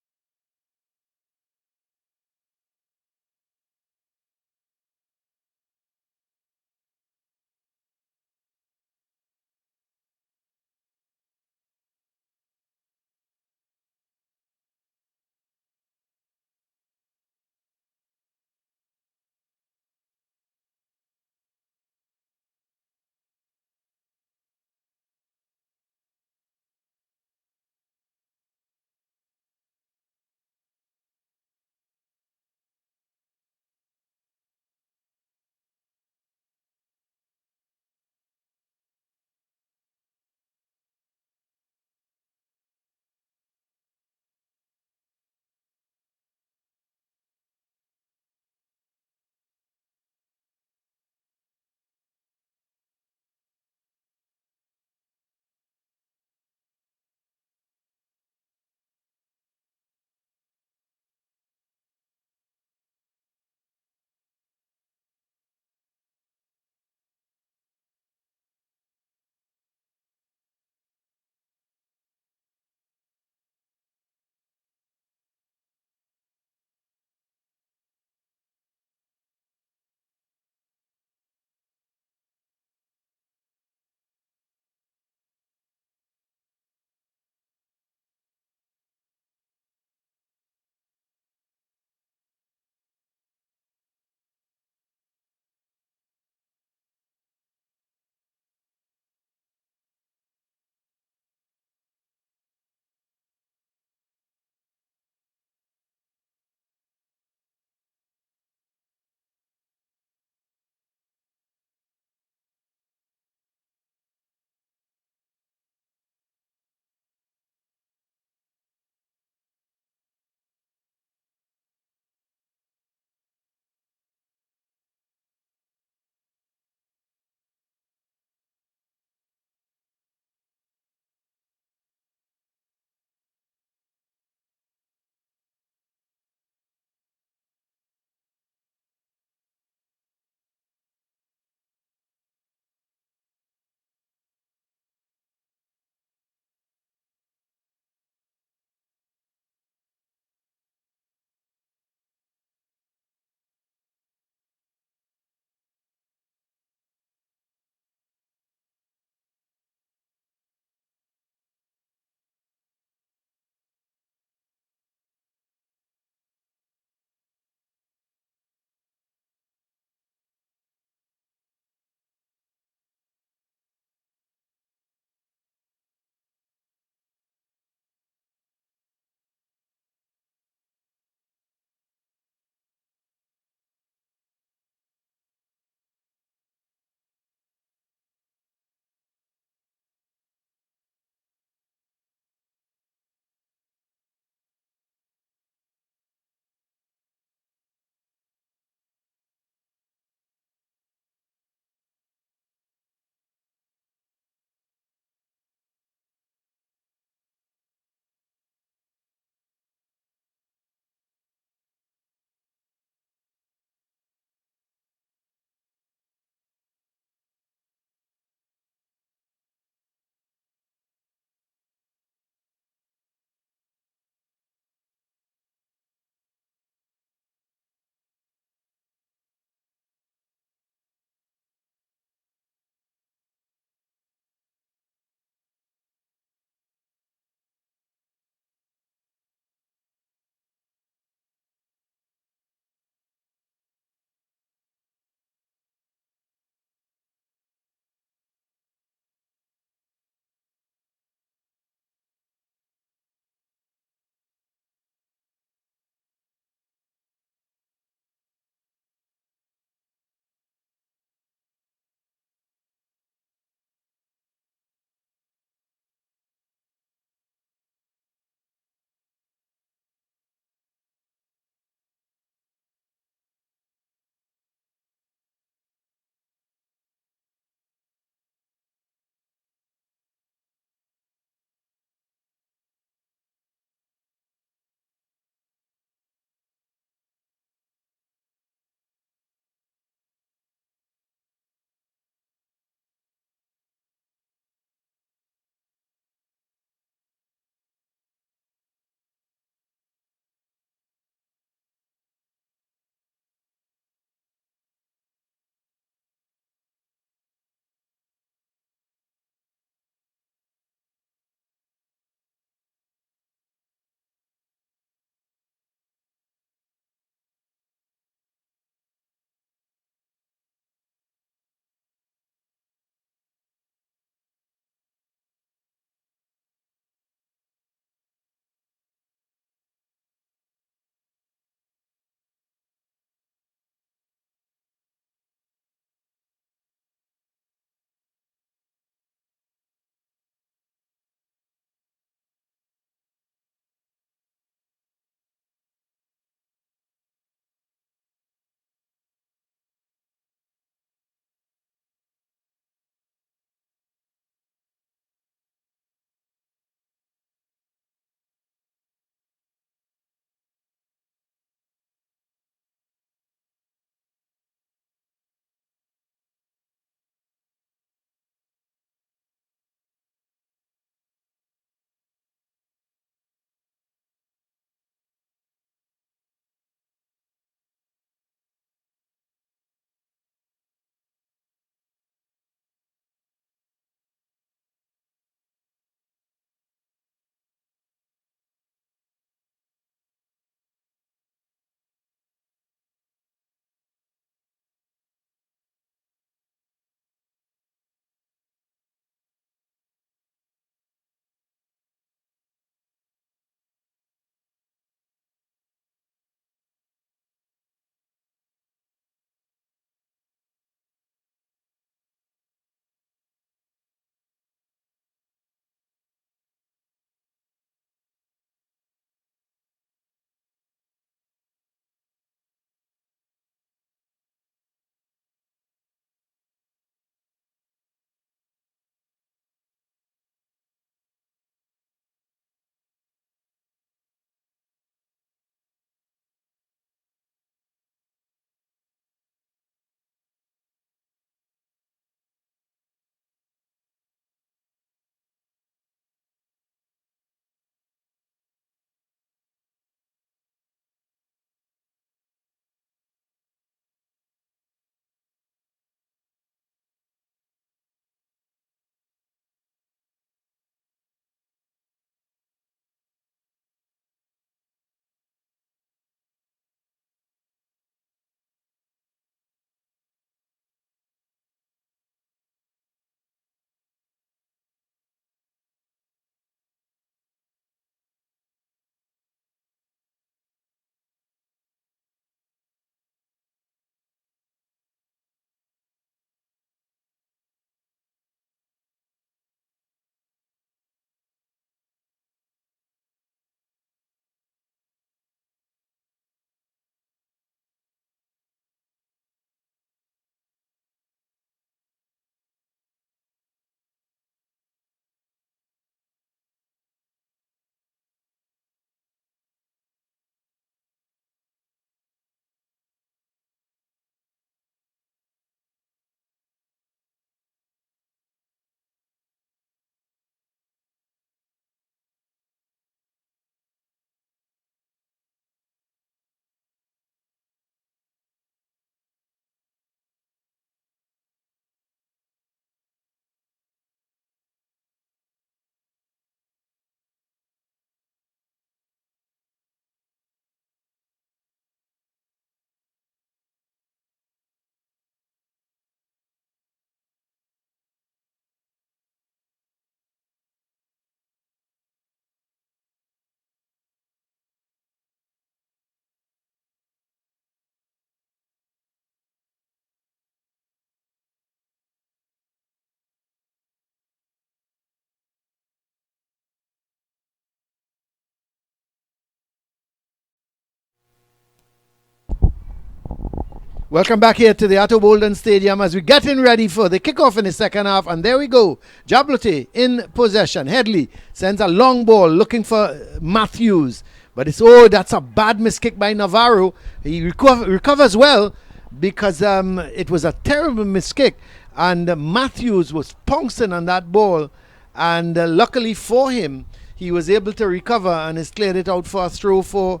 Welcome back here to the Atto Bolden Stadium as we're getting ready for the kickoff in the second half. And there we go. Jabloteh in possession. Headley sends a long ball looking for Matthews. But that's a bad miskick by Navarro. He recovers well because it was a terrible miskick. And Matthews was pouncing on that ball. And luckily for him, he was able to recover and has cleared it out for a throw for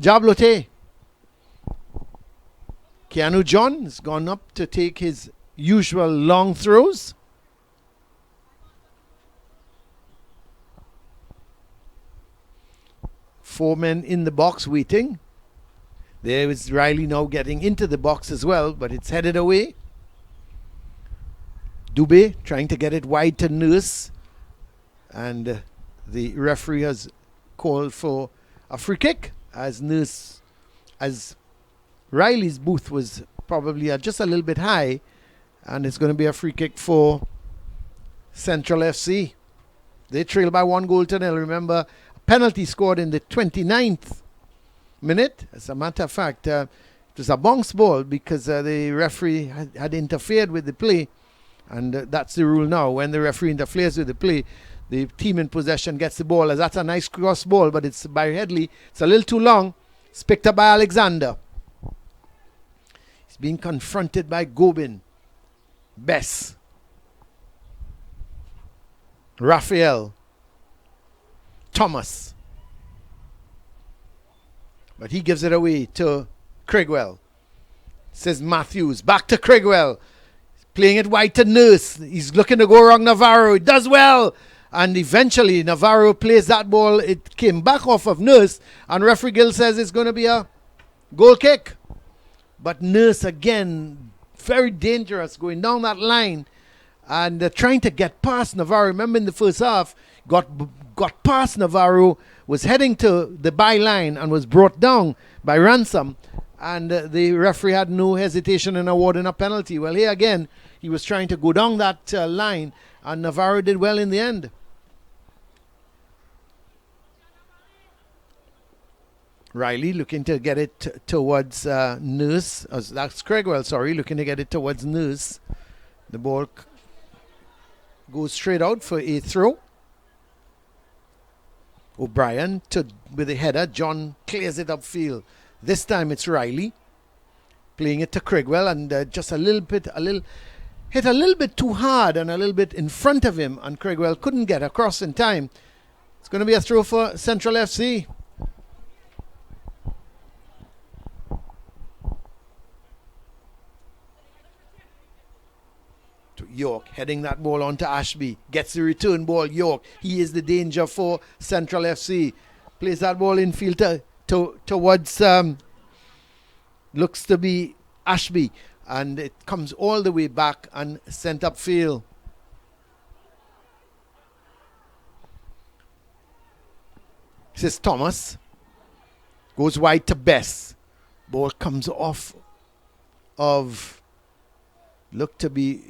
Jabloteh. Keanu John has gone up to take his usual long throws. Four men in the box waiting. There is Riley now getting into the box as well, but it's headed away. Dubé trying to get it wide to Nurse. And the referee has called for a free kick as Riley's booth was probably just a little bit high, and it's going to be a free kick for Central FC. They trail by 1-0. Remember, a penalty scored in the 29th minute. As a matter of fact, it was a bounce ball because the referee had interfered with the play, and that's the rule now. When the referee interferes with the play, the team in possession gets the ball. As that's a nice cross ball, but it's by Headley. It's a little too long. It's picked up by Alexander. Being confronted by Gobin, Bess, Raphael, Thomas. But he gives it away to Craigwell. Says Matthews, back to Craigwell. Playing it wide to Nurse. He's looking to go wrong Navarro. He does well. And eventually Navarro plays that ball. It came back off of Nurse. And referee Gill says it's going to be a goal kick. But Nurse again, very dangerous, going down that line and trying to get past Navarro. Remember in the first half, got past Navarro, was heading to the byline and was brought down by Ransom. And the referee had no hesitation in awarding a penalty. Well, here again, he was trying to go down that line, and Navarro did well in the end. Riley looking to get it towards Nurse. That's Craigwell, sorry, looking to get it towards Nurse. The ball goes straight out for a throw. O'Brien with a header. John clears it upfield. This time it's Riley playing it to Craigwell, and just hit a little bit too hard and a little bit in front of him, and Craigwell couldn't get across in time. It's going to be a throw for Central FC. York heading that ball on to Ashby. Gets the return ball. York. He is the danger for Central FC. Plays that ball in field towards looks to be Ashby. And it comes all the way back and sent upfield. This is Thomas. Goes wide to Bess. Ball comes off of, look to be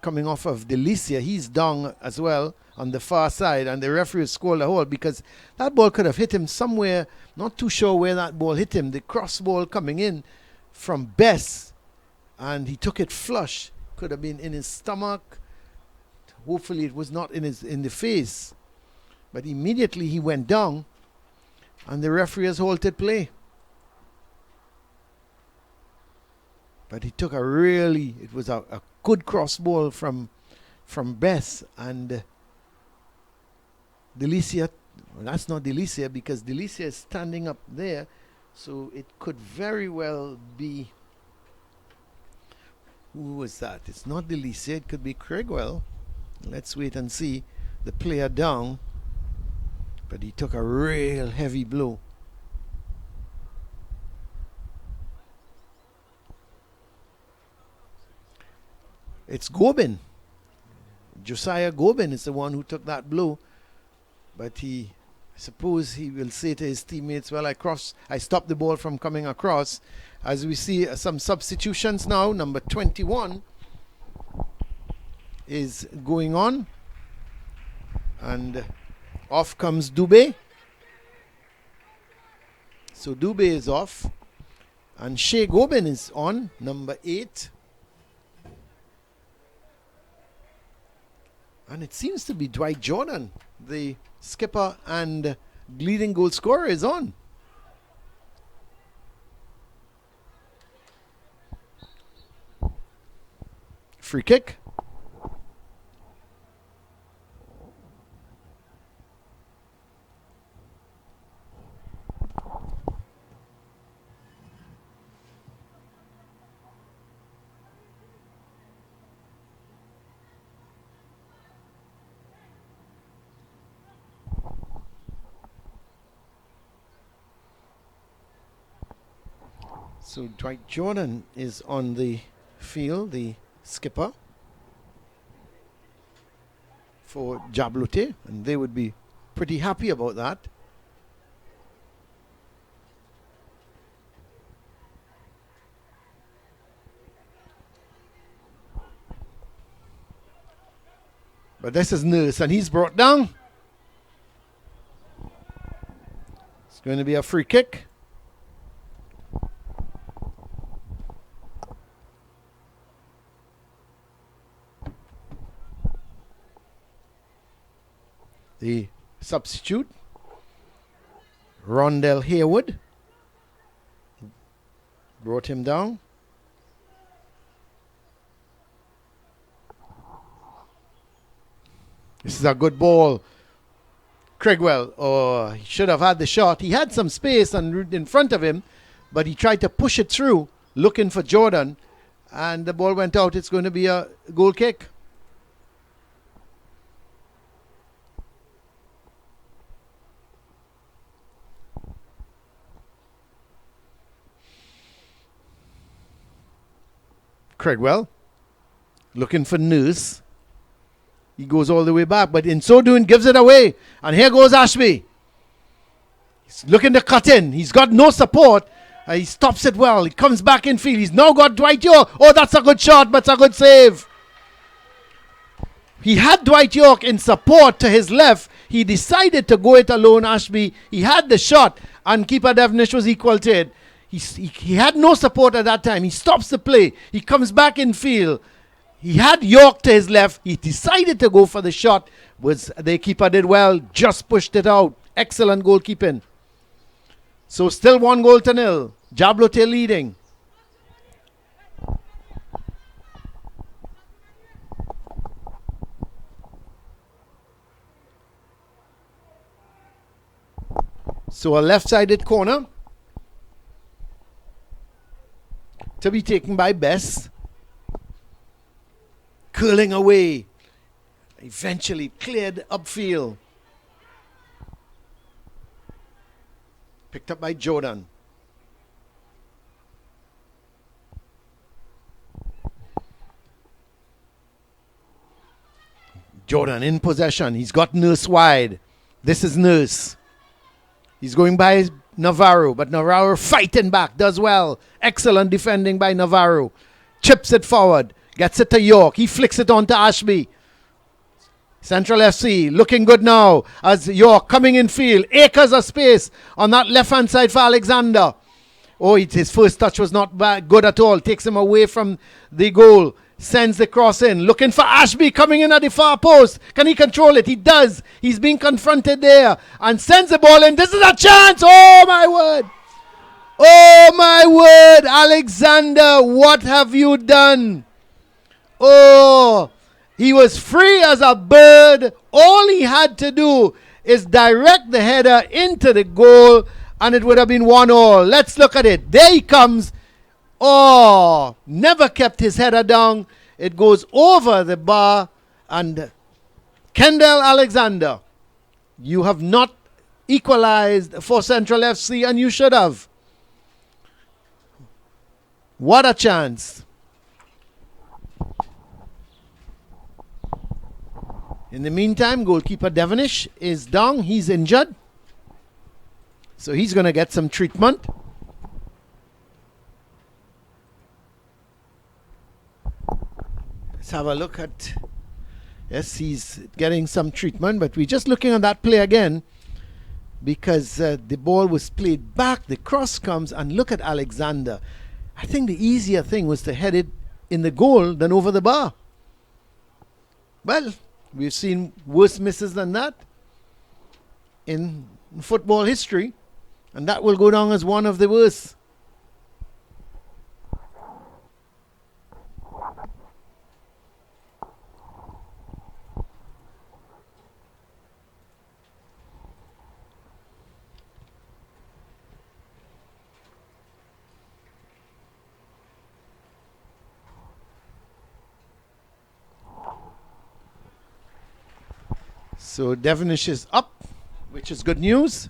coming off of Delicia. He's down as well on the far side, and the referee scored a hole because that ball could have hit him somewhere. Not too sure where that ball hit him. The cross ball coming in from Bess, and he took it flush. Could have been in his stomach. Hopefully it was not in the face. But immediately he went down, and the referee has halted play. But he took it was a good cross ball from Bess, and Delicia, well, that's not Delicia because Delicia is standing up there, so it could very well be, who was that? It's not Delicia, it could be Craigwell. Let's wait and see. The player down, but he took a real heavy blow. It's Gobin. Josiah Gobin is the one who took that blow. But I suppose he will say to his teammates, well, I stopped the ball from coming across. As we see some substitutions now, number 21 is going on. And off comes Dubé. So Dubé is off. And Shea Gobin is on, number 8. And it seems to be Dwight Jordan, the skipper and leading goal scorer, is on. Free kick. So Dwight Jordan is on the field, the skipper for Jabloteh, and they would be pretty happy about that. But this is Nurse, and he's brought down. It's going to be a free kick. The substitute, Rondell Haywood, brought him down. This is a good ball. Cregwell, he should have had the shot. He had some space in front of him, but he tried to push it through, looking for Jordan, and the ball went out. It's going to be a goal kick. Cregwell looking for Nurse. He goes all the way back, but in so doing gives it away. And here goes Ashby. He's looking to cut in. He's got no support. He stops it well. He comes back in field. He's now got Dwight York. Oh, that's a good shot, but it's a good save. He had Dwight York in support to his left. He decided to go it alone, Ashby. He had the shot, and keeper Devonish was equal to it. He had no support at that time. He stops the play. He comes back in field. He had York to his left. He decided to go for the shot. The keeper did well. Just pushed it out. Excellent goalkeeping. So still 1-0. Jabloteh leading. So a left-sided corner to be taken by Bess. Curling away. Eventually cleared upfield. Picked up by Jordan. Jordan in possession. He's got Nurse wide. This is Nurse. He's going by Navarro, but Navarro fighting back, does well. Excellent defending by Navarro. Chips it forward, gets it to York. He flicks it on to Ashby. Central FC looking good now as York coming in field. Acres of space on that left-hand side for Alexander. Oh, his first touch was not good at all. Takes him away from the goal. Sends the cross in. Looking for Ashby coming in at the far post. Can he control it? He does. He's being confronted there. And sends the ball in. This is a chance. Oh, my word. Oh, my word. Alexander, what have you done? Oh, he was free as a bird. All he had to do is direct the header into the goal, and it would have been 1-1. Let's look at it. There he comes. Oh, never kept his header down. It goes over the bar, and Kendall Alexander, you have not equalized for Central FC, and you should have. What a chance. In the meantime, goalkeeper Devonish is down. He's injured. So he's going to get some treatment. Let's have a look at... Yes, he's getting some treatment, but we're just looking at that play again. because the ball was played back, the cross comes, and look at Alexander. I think the easier thing was to head it in the goal than over the bar. Well, we've seen worse misses than that in football history, and that will go down as one of the worst. So Devonish is up, which is good news.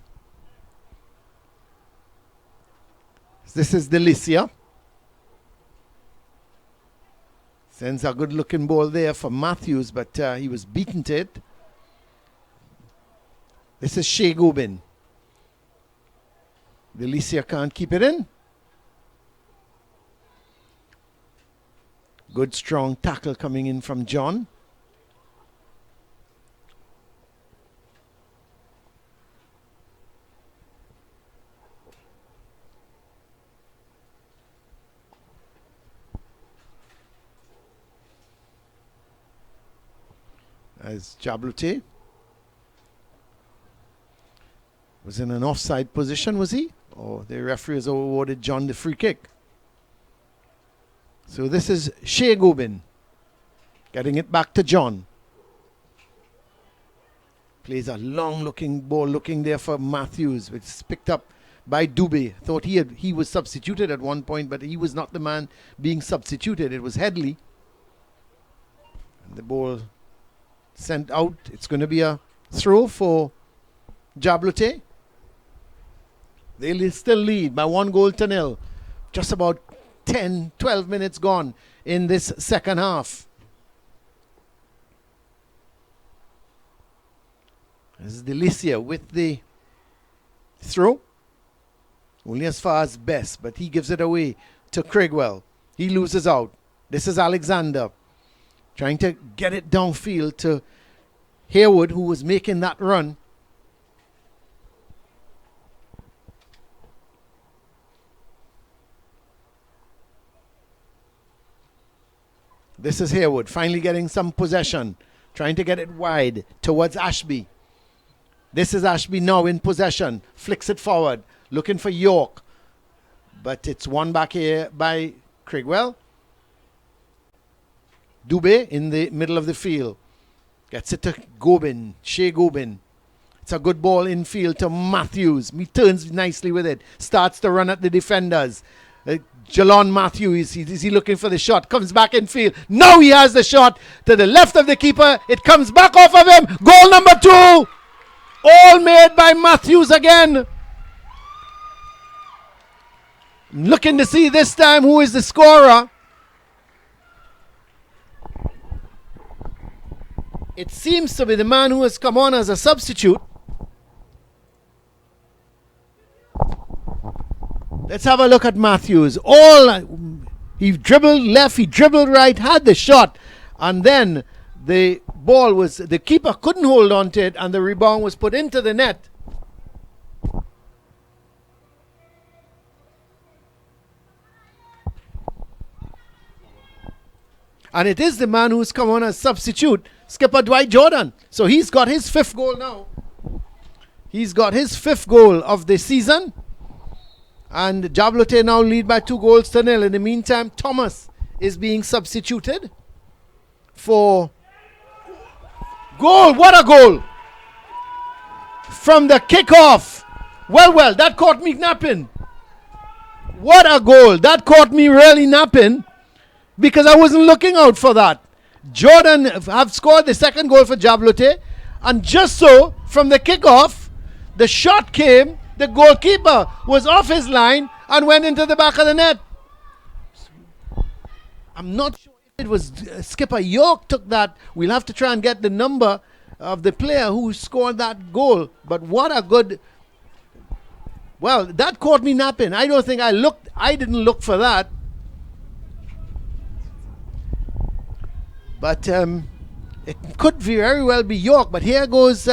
This is Delicia. Sends a good looking ball there for Matthews, but he was beaten to it. This is Shea Gobin. Delicia can't keep it in. Good strong tackle coming in from John. As Jabloteh was in an offside position, was he? Or the referee has awarded John the free kick. So this is Shea Gobin getting it back to John. Plays a long looking ball looking there for Matthews, which is picked up by Dubé. Thought he was substituted at one point, but he was not the man being substituted. It was Headley. And the ball sent out. It's going to be a throw for Jabloteh. They still lead by 1-0. Just about 10, 12 minutes gone in this second half. This is Delicia with the throw. Only as far as best, but he gives it away to Craigswell. He loses out. This is Alexander trying to get it downfield to Hayward, who was making that run. This is Hayward finally getting some possession, trying to get it wide towards Ashby. This is Ashby now in possession, flicks it forward, looking for York, but it's won back here by Craigswell. Dubé in the middle of the field. Gets it to Gobin, Shea Gobin. It's a good ball infield to Matthews. He turns nicely with it. Starts to run at the defenders. Jalon Matthews, is he looking for the shot? Comes back in field. Now he has the shot to the left of the keeper. It comes back off of him. Goal number 2. All made by Matthews again. Looking to see this time who is the scorer. It seems to be the man who has come on as a substitute. Let's have a look at Matthews. He dribbled left, he dribbled right, had the shot, and then the ball was, the keeper couldn't hold on to it, and the rebound was put into the net. And it is the man who's come on as substitute, skipper Dwight Jordan. So he's got his 5th goal now. He's got his 5th goal of the season. And Jabloteh now lead by 2-0. In the meantime, Thomas is being substituted for goal. What a goal! From the kickoff. Well, that caught me napping. What a goal. That caught me really napping, because I wasn't looking out for that. Jordan have scored the 2nd goal for Jabloteh, and just so, from the kickoff, the shot came, the goalkeeper was off his line and went into the back of the net. I'm not sure if it was skipper York took that. We'll have to try and get the number of the player who scored that goal. But what a good... Well, that caught me napping. I don't think I didn't look for that. But it could very well be York. But here goes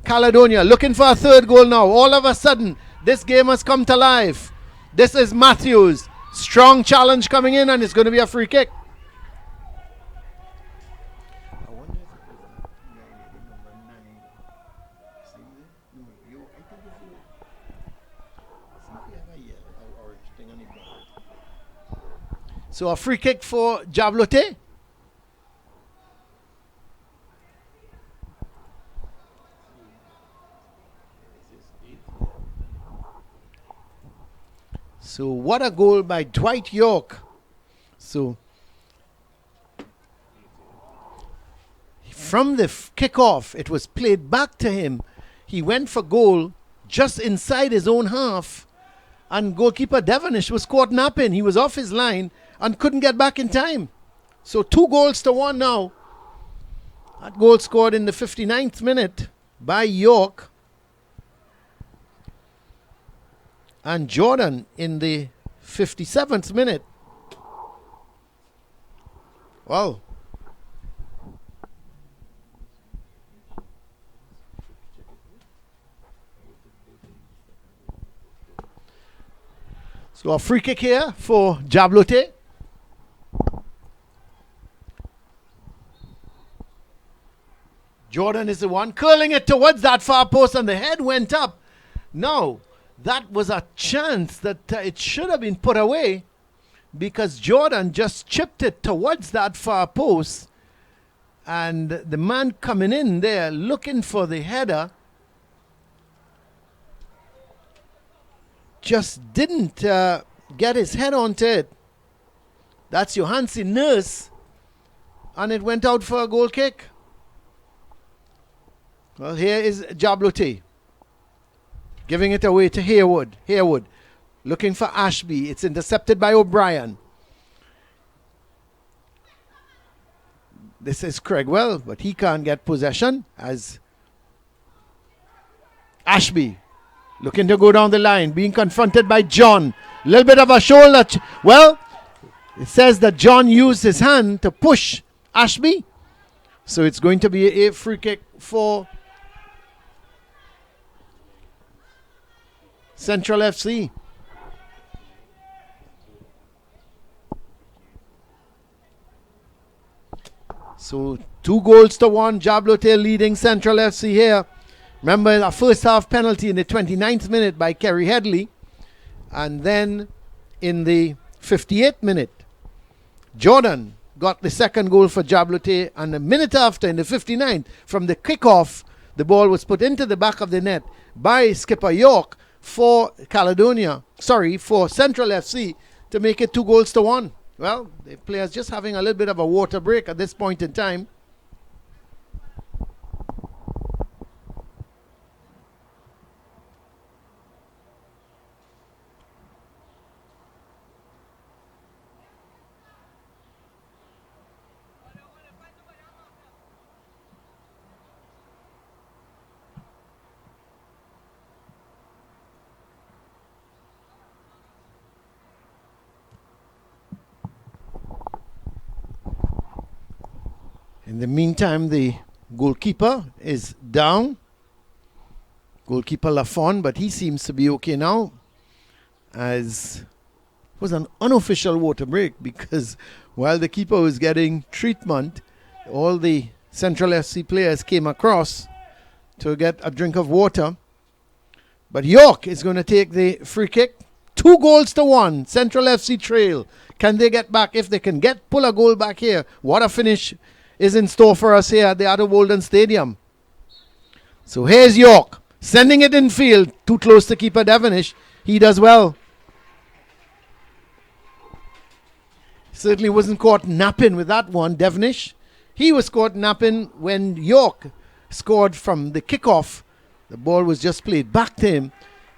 Caledonia looking for a third goal now. All of a sudden, this game has come to life. This is Matthews. Strong challenge coming in, and it's going to be a free kick. So a free kick for Jabloteh. So what a goal by Dwight York. So from the kickoff, it was played back to him. He went for goal just inside his own half, and goalkeeper Devonish was caught napping. He was off his line and couldn't get back in time. So 2-1 now. That goal scored in the 59th minute by York. And Jordan in the 57th minute. Wow. So a free kick here for Jabloteh. Jordan is the one curling it towards that far post, and the head went up. Now, that was a chance that it should have been put away, because Jordan just chipped it towards that far post, and the man coming in there looking for the header just didn't get his head onto it. That's Johansson Nurse, and it went out for a goal kick. Well, here is Jabloteh giving it away to Haywood. Haywood looking for Ashby. It's intercepted by O'Brien. This is Craigwell, but he can't get possession, as Ashby looking to go down the line, being confronted by John. A little bit of a shoulder. Well, it says that John used his hand to push Ashby. So it's going to be a free kick for Central FC. So 2-1, Jabloteh leading Central FC here. Remember, a first half penalty in the 29th minute by Kerry Headley. And then in the 58th minute, Jordan got the second goal for Jabloteh. And a minute after, in the 59th, from the kickoff, the ball was put into the back of the net by skipper York for for Central FC to make it 2-1. Well, the players just having a little bit of a water break at this point in time. In the meantime, the goalkeeper is down. Goalkeeper Lafon, but he seems to be okay now, as it was an unofficial water break, because while the keeper was getting treatment, all the Central FC players came across to get a drink of water. But York is going to take the free kick. 2-1, Central FC trail. Can they get back? If they can pull a goal back here, what a finish is in store for us here at the Addo Bolden Stadium. So here's York sending it in field, too close to keeper Devonish. He does well. Certainly wasn't caught napping with that one, Devonish. He was caught napping when York scored from the kickoff. The ball was just played back to him.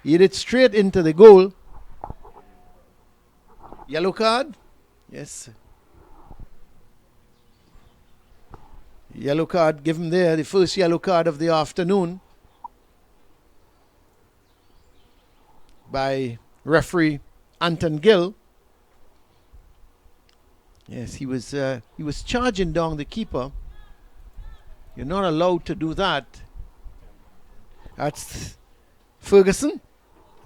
He hit it straight into the goal. Yellow card? Yes. Yellow card given there, the first yellow card of the afternoon by referee Anton Gill. Yes, he was charging down the keeper. You're not allowed to do that. That's Ferguson.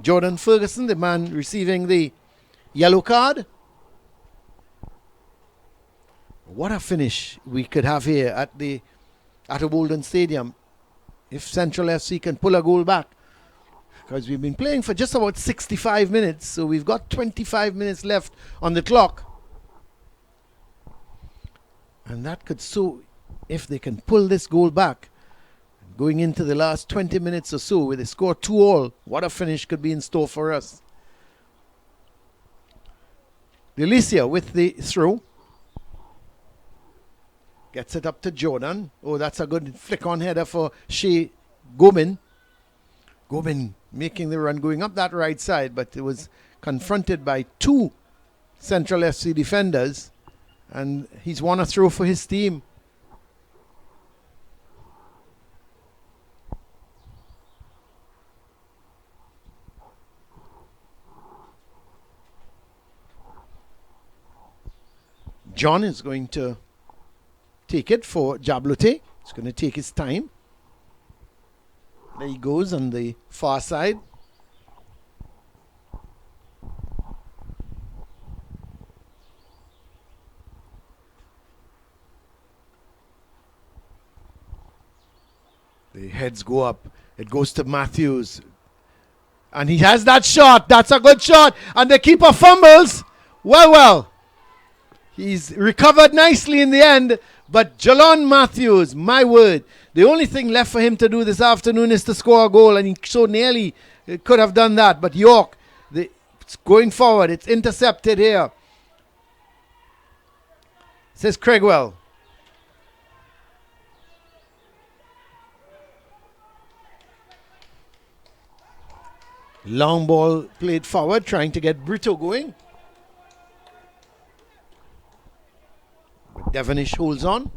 Jordan Ferguson, the man receiving the yellow card. What a finish we could have here at a Bolden Stadium if Central FC can pull a goal back. Because we've been playing for just about 65 minutes, so we've got 25 minutes left on the clock. And that could if they can pull this goal back, going into the last 20 minutes or so, where they score 2-2, what a finish could be in store for us. Delicia with the throw. Gets it up to Jordan. Oh, that's a good flick-on header for Shea Gobin. Gobin making the run, going up that right side, but it was confronted by two Central FC defenders, and he's won a throw for his team. John is going to take it for Jabloteh. He's going to take his time. There he goes on the far side. The heads go up. It goes to Matthews. And he has that shot. That's a good shot. And the keeper fumbles. Well. He's recovered nicely in the end. But Jalon Matthews, my word, the only thing left for him to do this afternoon is to score a goal, and he so nearly could have done that. But York, it's going forward. It's intercepted here. Says Craigwell. Long ball played forward, trying to get Brito going. But Devonish holds on.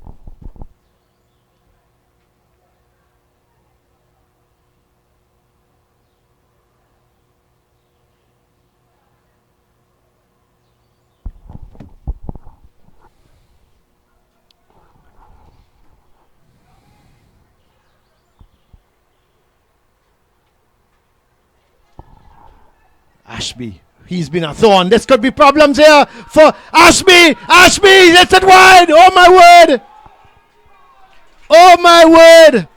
Ashby, he's been a thorn. This could be problems here for Ashby. Ashby, it's it wide. Oh my word. Oh my word.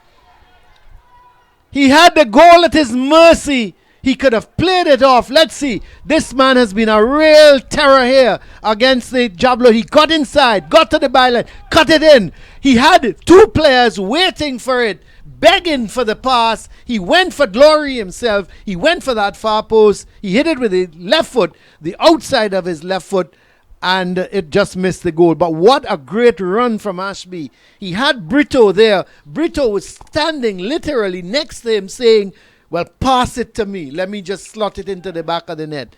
He had the goal at his mercy. He could have played it off. Let's see. This man has been a real terror here against the Jabloteh. He got inside, got to the byline, cut it in. He had two players waiting for it, begging for the pass. He went for glory himself. He went for that far post. He hit it with the left foot, the outside of his left foot, and it just missed the goal. But what a great run from Ashby. He had Brito there. Brito was standing literally next to him saying, well, pass it to me. Let me just slot it into the back of the net.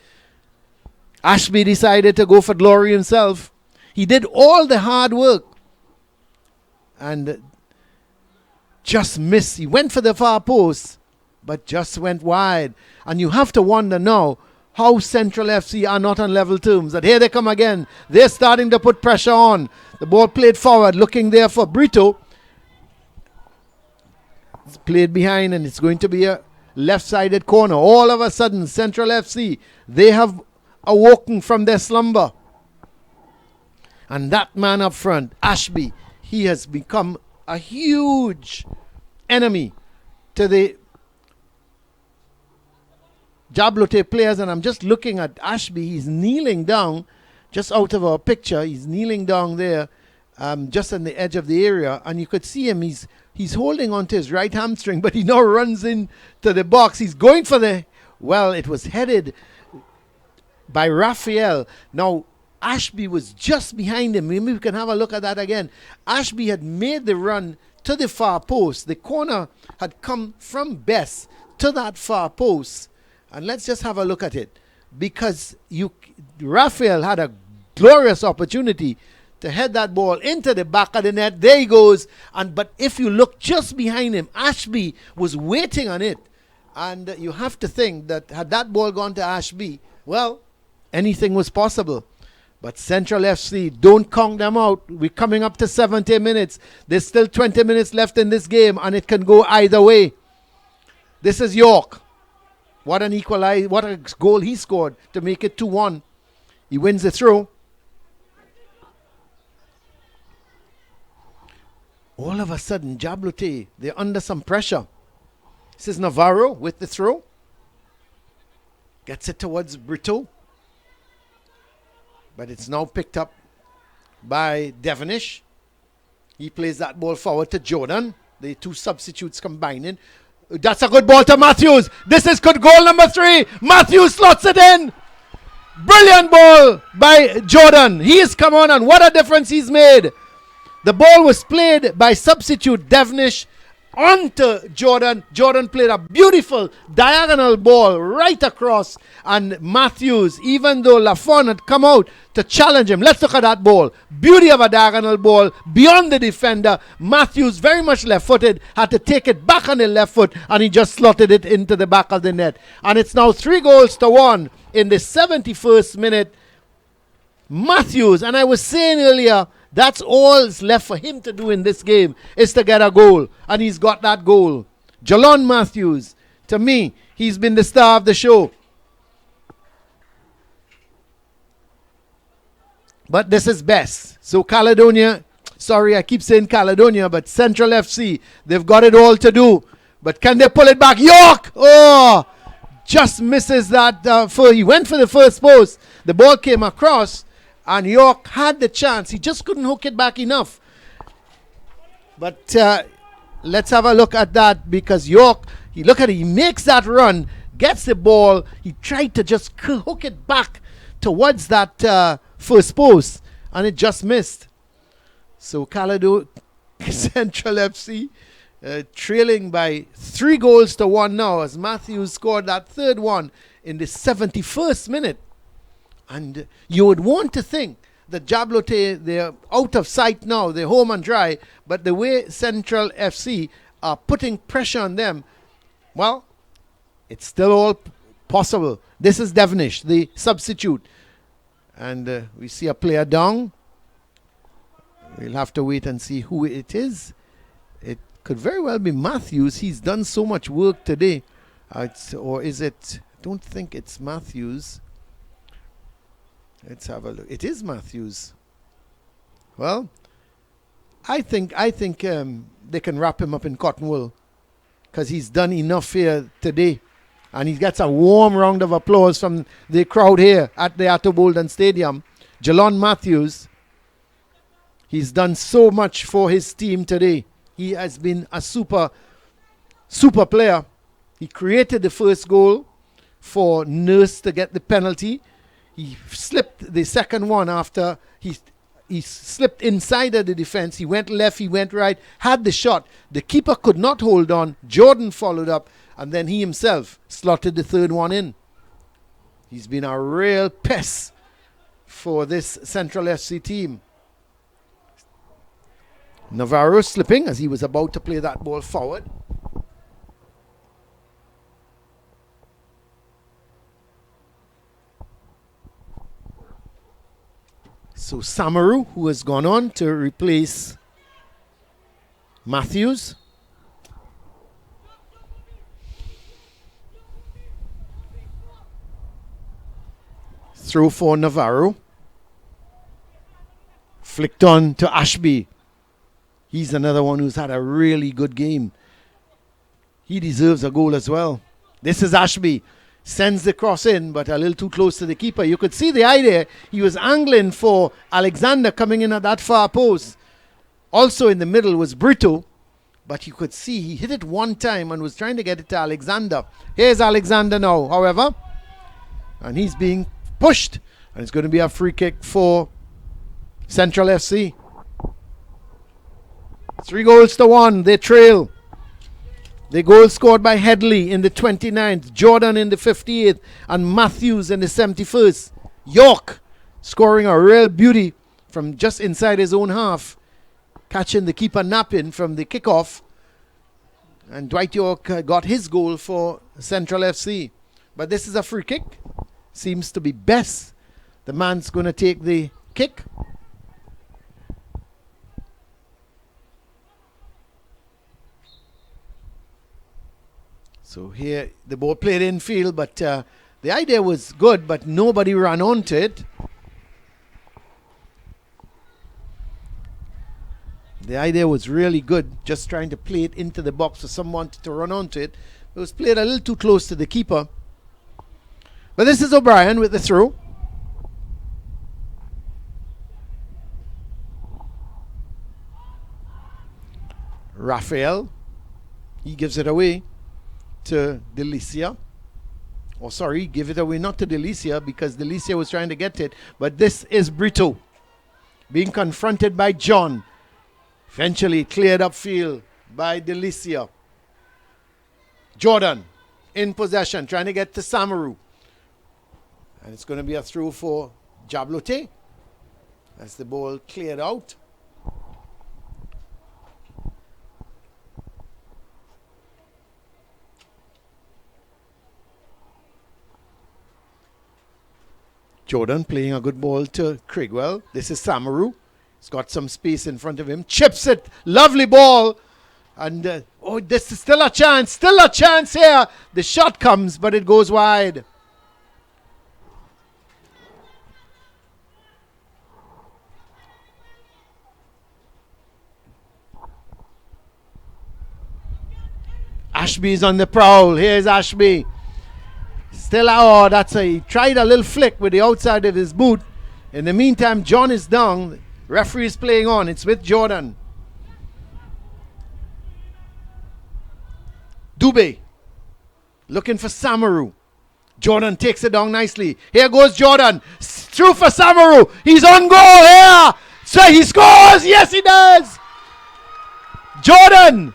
Ashby decided to go for glory himself. He did all the hard work and just missed. He went for the far post, but just went wide. And you have to wonder now how Central FC are not on level terms. And here they come again. They're starting to put pressure on. The ball played forward, looking there for Brito. It's played behind, and it's going to be a left-sided corner. All of a sudden, Central FC, they have awoken from their slumber. And that man up front, Ashby, he has become a huge enemy to the Jabloteh players. And I'm just looking at Ashby. He's kneeling down just out of our picture. He's kneeling down there just on the edge of the area, and you could see him. He's holding on to his right hamstring, but he now runs into the box. He's going for it was headed by Raphael. Now Ashby was just behind him. Maybe we can have a look at that again. Ashby had made the run to the far post. The corner had come from Bess to that far post. And let's just have a look at it. Because Raphael had a glorious opportunity to head that ball into the back of the net. There he goes. But if you look just behind him, Ashby was waiting on it. And you have to think that had that ball gone to Ashby, well, anything was possible. But Central FC, don't count them out. We're coming up to 70 minutes. There's still 20 minutes left in this game, and it can go either way. This is York. What a goal he scored to make it 2-1. He wins the throw. All of a sudden, Jabloteh, they're under some pressure. This is Navarro with the throw. Gets it towards Brito. But it's now picked up by Devonish. He plays that ball forward to Jordan. The two substitutes combining. That's a good ball to Matthews. This is good goal number 3. Matthews slots it in. Brilliant ball by Jordan. He's come on, and what a difference he's made. The ball was played by substitute Devonish onto Jordan. Jordan played a beautiful diagonal ball right across, and Matthews, even though Lafon had come out to challenge him, let's look at that ball. Beauty of a diagonal ball beyond the defender. Matthews, very much left-footed, had to take it back on the left foot, and he just slotted it into the back of the net. And it's now 3-1 in the 71st minute. Matthews, and I was saying earlier, that's all that's left for him to do in this game is to get a goal. And he's got that goal. Jalon Matthews, to me, he's been the star of the show. But this is best. So Caledonia, sorry I keep saying Caledonia, but Central FC, they've got it all to do. But can they pull it back? York! Oh! Just misses that. He went for the first post. The ball came across. And York had the chance. He just couldn't hook it back enough. But let's have a look at that, because York, he makes that run, gets the ball. He tried to just hook it back towards that first post, and it just missed. So Caledonia Central FC trailing by 3-1 now, as Matthews scored that third one in the 71st minute. And you would want to think that Jabloteh, they're out of sight now, they're home and dry, but the way Central FC are putting pressure on them, well, it's still all possible. This is Devonish, the substitute. And we see a player down. We'll have to wait and see who it is. It could very well be Matthews. He's done so much work today. Or is it? I don't think it's Matthews. Let's have a look. It is Matthews. Well, I think they can wrap him up in cotton wool, because he's done enough here today. And he gets a warm round of applause from the crowd here at the Atto Bolden Stadium. Jalon Matthews, he's done so much for his team today. He has been a super player. He created the first goal for Nurse to get the penalty. He slipped the second one after he slipped inside of the defense. He went left, he went right, had the shot. The keeper could not hold on. Jordan followed up, and then he himself slotted the third one in. He's been a real pest for this Central FC team. Navarro slipping as he was about to play that ball forward. So Samaru, who has gone on to replace Matthews. Throw for Navarro. Flicked on to Ashby. He's another one who's had a really good game. He deserves a goal as well. This is Ashby. Sends the cross in, but a little too close to the keeper. You could see the idea. He was angling for Alexander coming in at that far post. Also in the middle was Brito, but you could see he hit it one time and was trying to get it to Alexander. Here's Alexander now, however. And he's being pushed. And it's going to be a free kick for Central FC. 3-1. They trail. The goal scored by Headley in the 29th, Jordan in the 58th, and Matthews in the 71st. York scoring a real beauty from just inside his own half, catching the keeper napping from the kickoff. And Dwight York got his goal for Central FC. But this is a free kick. Seems to be best. The man's going to take the kick. So here the ball played infield, but the idea was good, but nobody ran onto it. The idea was really good, just trying to play it into the box for someone to run onto it. It was played a little too close to the keeper. But this is O'Brien with the throw. Raphael, he gives it away to Delicia. Oh, sorry, give it away not to Delicia because Delicia was trying to get it. But this is Brito being confronted by John. Eventually cleared upfield by Delicia. Jordan in possession, trying to get to Samaru. And it's going to be a throw for Jabloteh as the ball cleared out. Jordan playing a good ball to Craigswell. This is Samaru. He's got some space in front of him. Chips it. Lovely ball. And, this is still a chance. Still a chance here. The shot comes, but it goes wide. Ashby's on the prowl. Here's Ashby. Still, he tried a little flick with the outside of his boot. In the meantime, John is down. Referee is playing on. It's with Jordan. Dubé looking for Samaru. Jordan takes it down nicely. Here goes Jordan. Through for Samaru. He's on goal here. So he scores. Yes, he does. Jordan.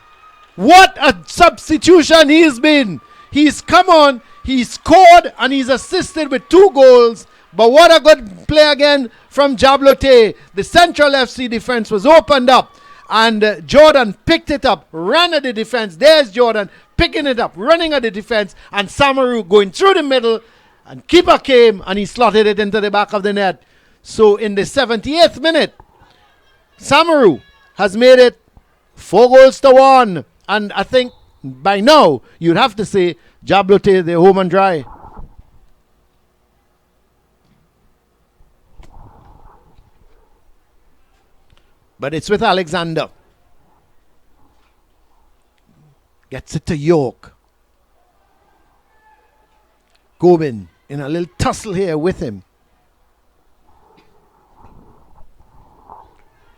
What a substitution he's been. He's come on. He scored and he's assisted with 2 goals. But what a good play again from Jabloteh. The Central FC defense was opened up. And Jordan picked it up, ran at the defense. There's Jordan picking it up, running at the defense. And Samaru going through the middle. And keeper came and he slotted it into the back of the net. So in the 78th minute, Samaru has made it 4-1. And I think by now, you'd have to say Jabloteh, they're home and dry. But it's with Alexander. Gets it to York. Gobin in a little tussle here with him.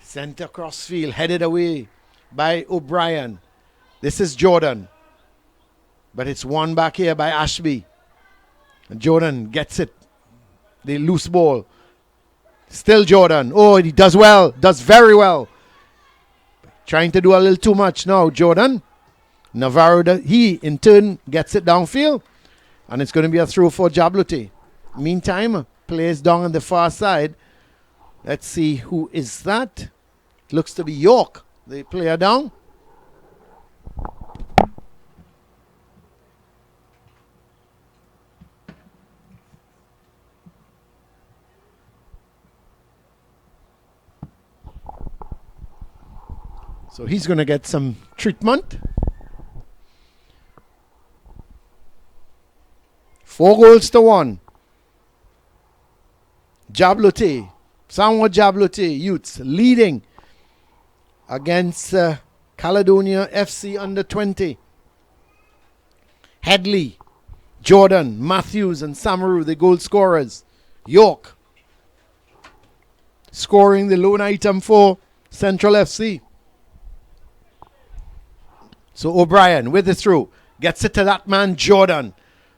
Sent across field, headed away by O'Brien. This is Jordan. But it's won back here by Ashby. And Jordan gets it. The loose ball. Still Jordan. Oh, he does well. Does very well. Trying to do a little too much now, Jordan. Navarro, he in turn gets it downfield. And it's going to be a throw for Jabloteh. Meantime, plays down on the far side. Let's see who is that. Looks to be York, the player down. So he's going to get some treatment. 4-1. Jabloteh, Samoa Jabloteh youths leading against Caledonia FC under 20. Headley, Jordan, Matthews and Samaru, the goal scorers. York scoring the lone item for Central FC. So O'Brien with the throw. Gets it to that man, Jordan.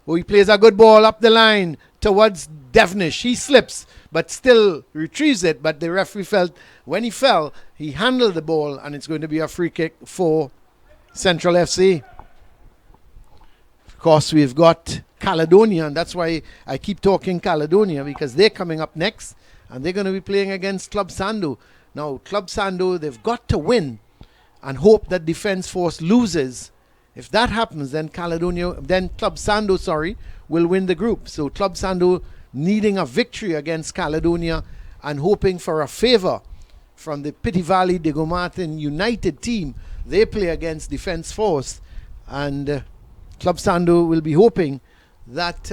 Oh, he plays a good ball up the line towards Devenish. He slips, but still retrieves it. But the referee felt when he fell, he handled the ball, and it's going to be a free kick for Central FC. Of course, we've got Caledonia, and that's why I keep talking Caledonia, because they're coming up next, and they're going to be playing against Club Sando. Now, Club Sando, they've got to win and hope that Defence Force loses. If that happens, then Club Sando, will win the group. So Club Sando needing a victory against Caledonia and hoping for a favour from the Pity Valley de Gomartin United team. They play against Defence Force, and Club Sando will be hoping that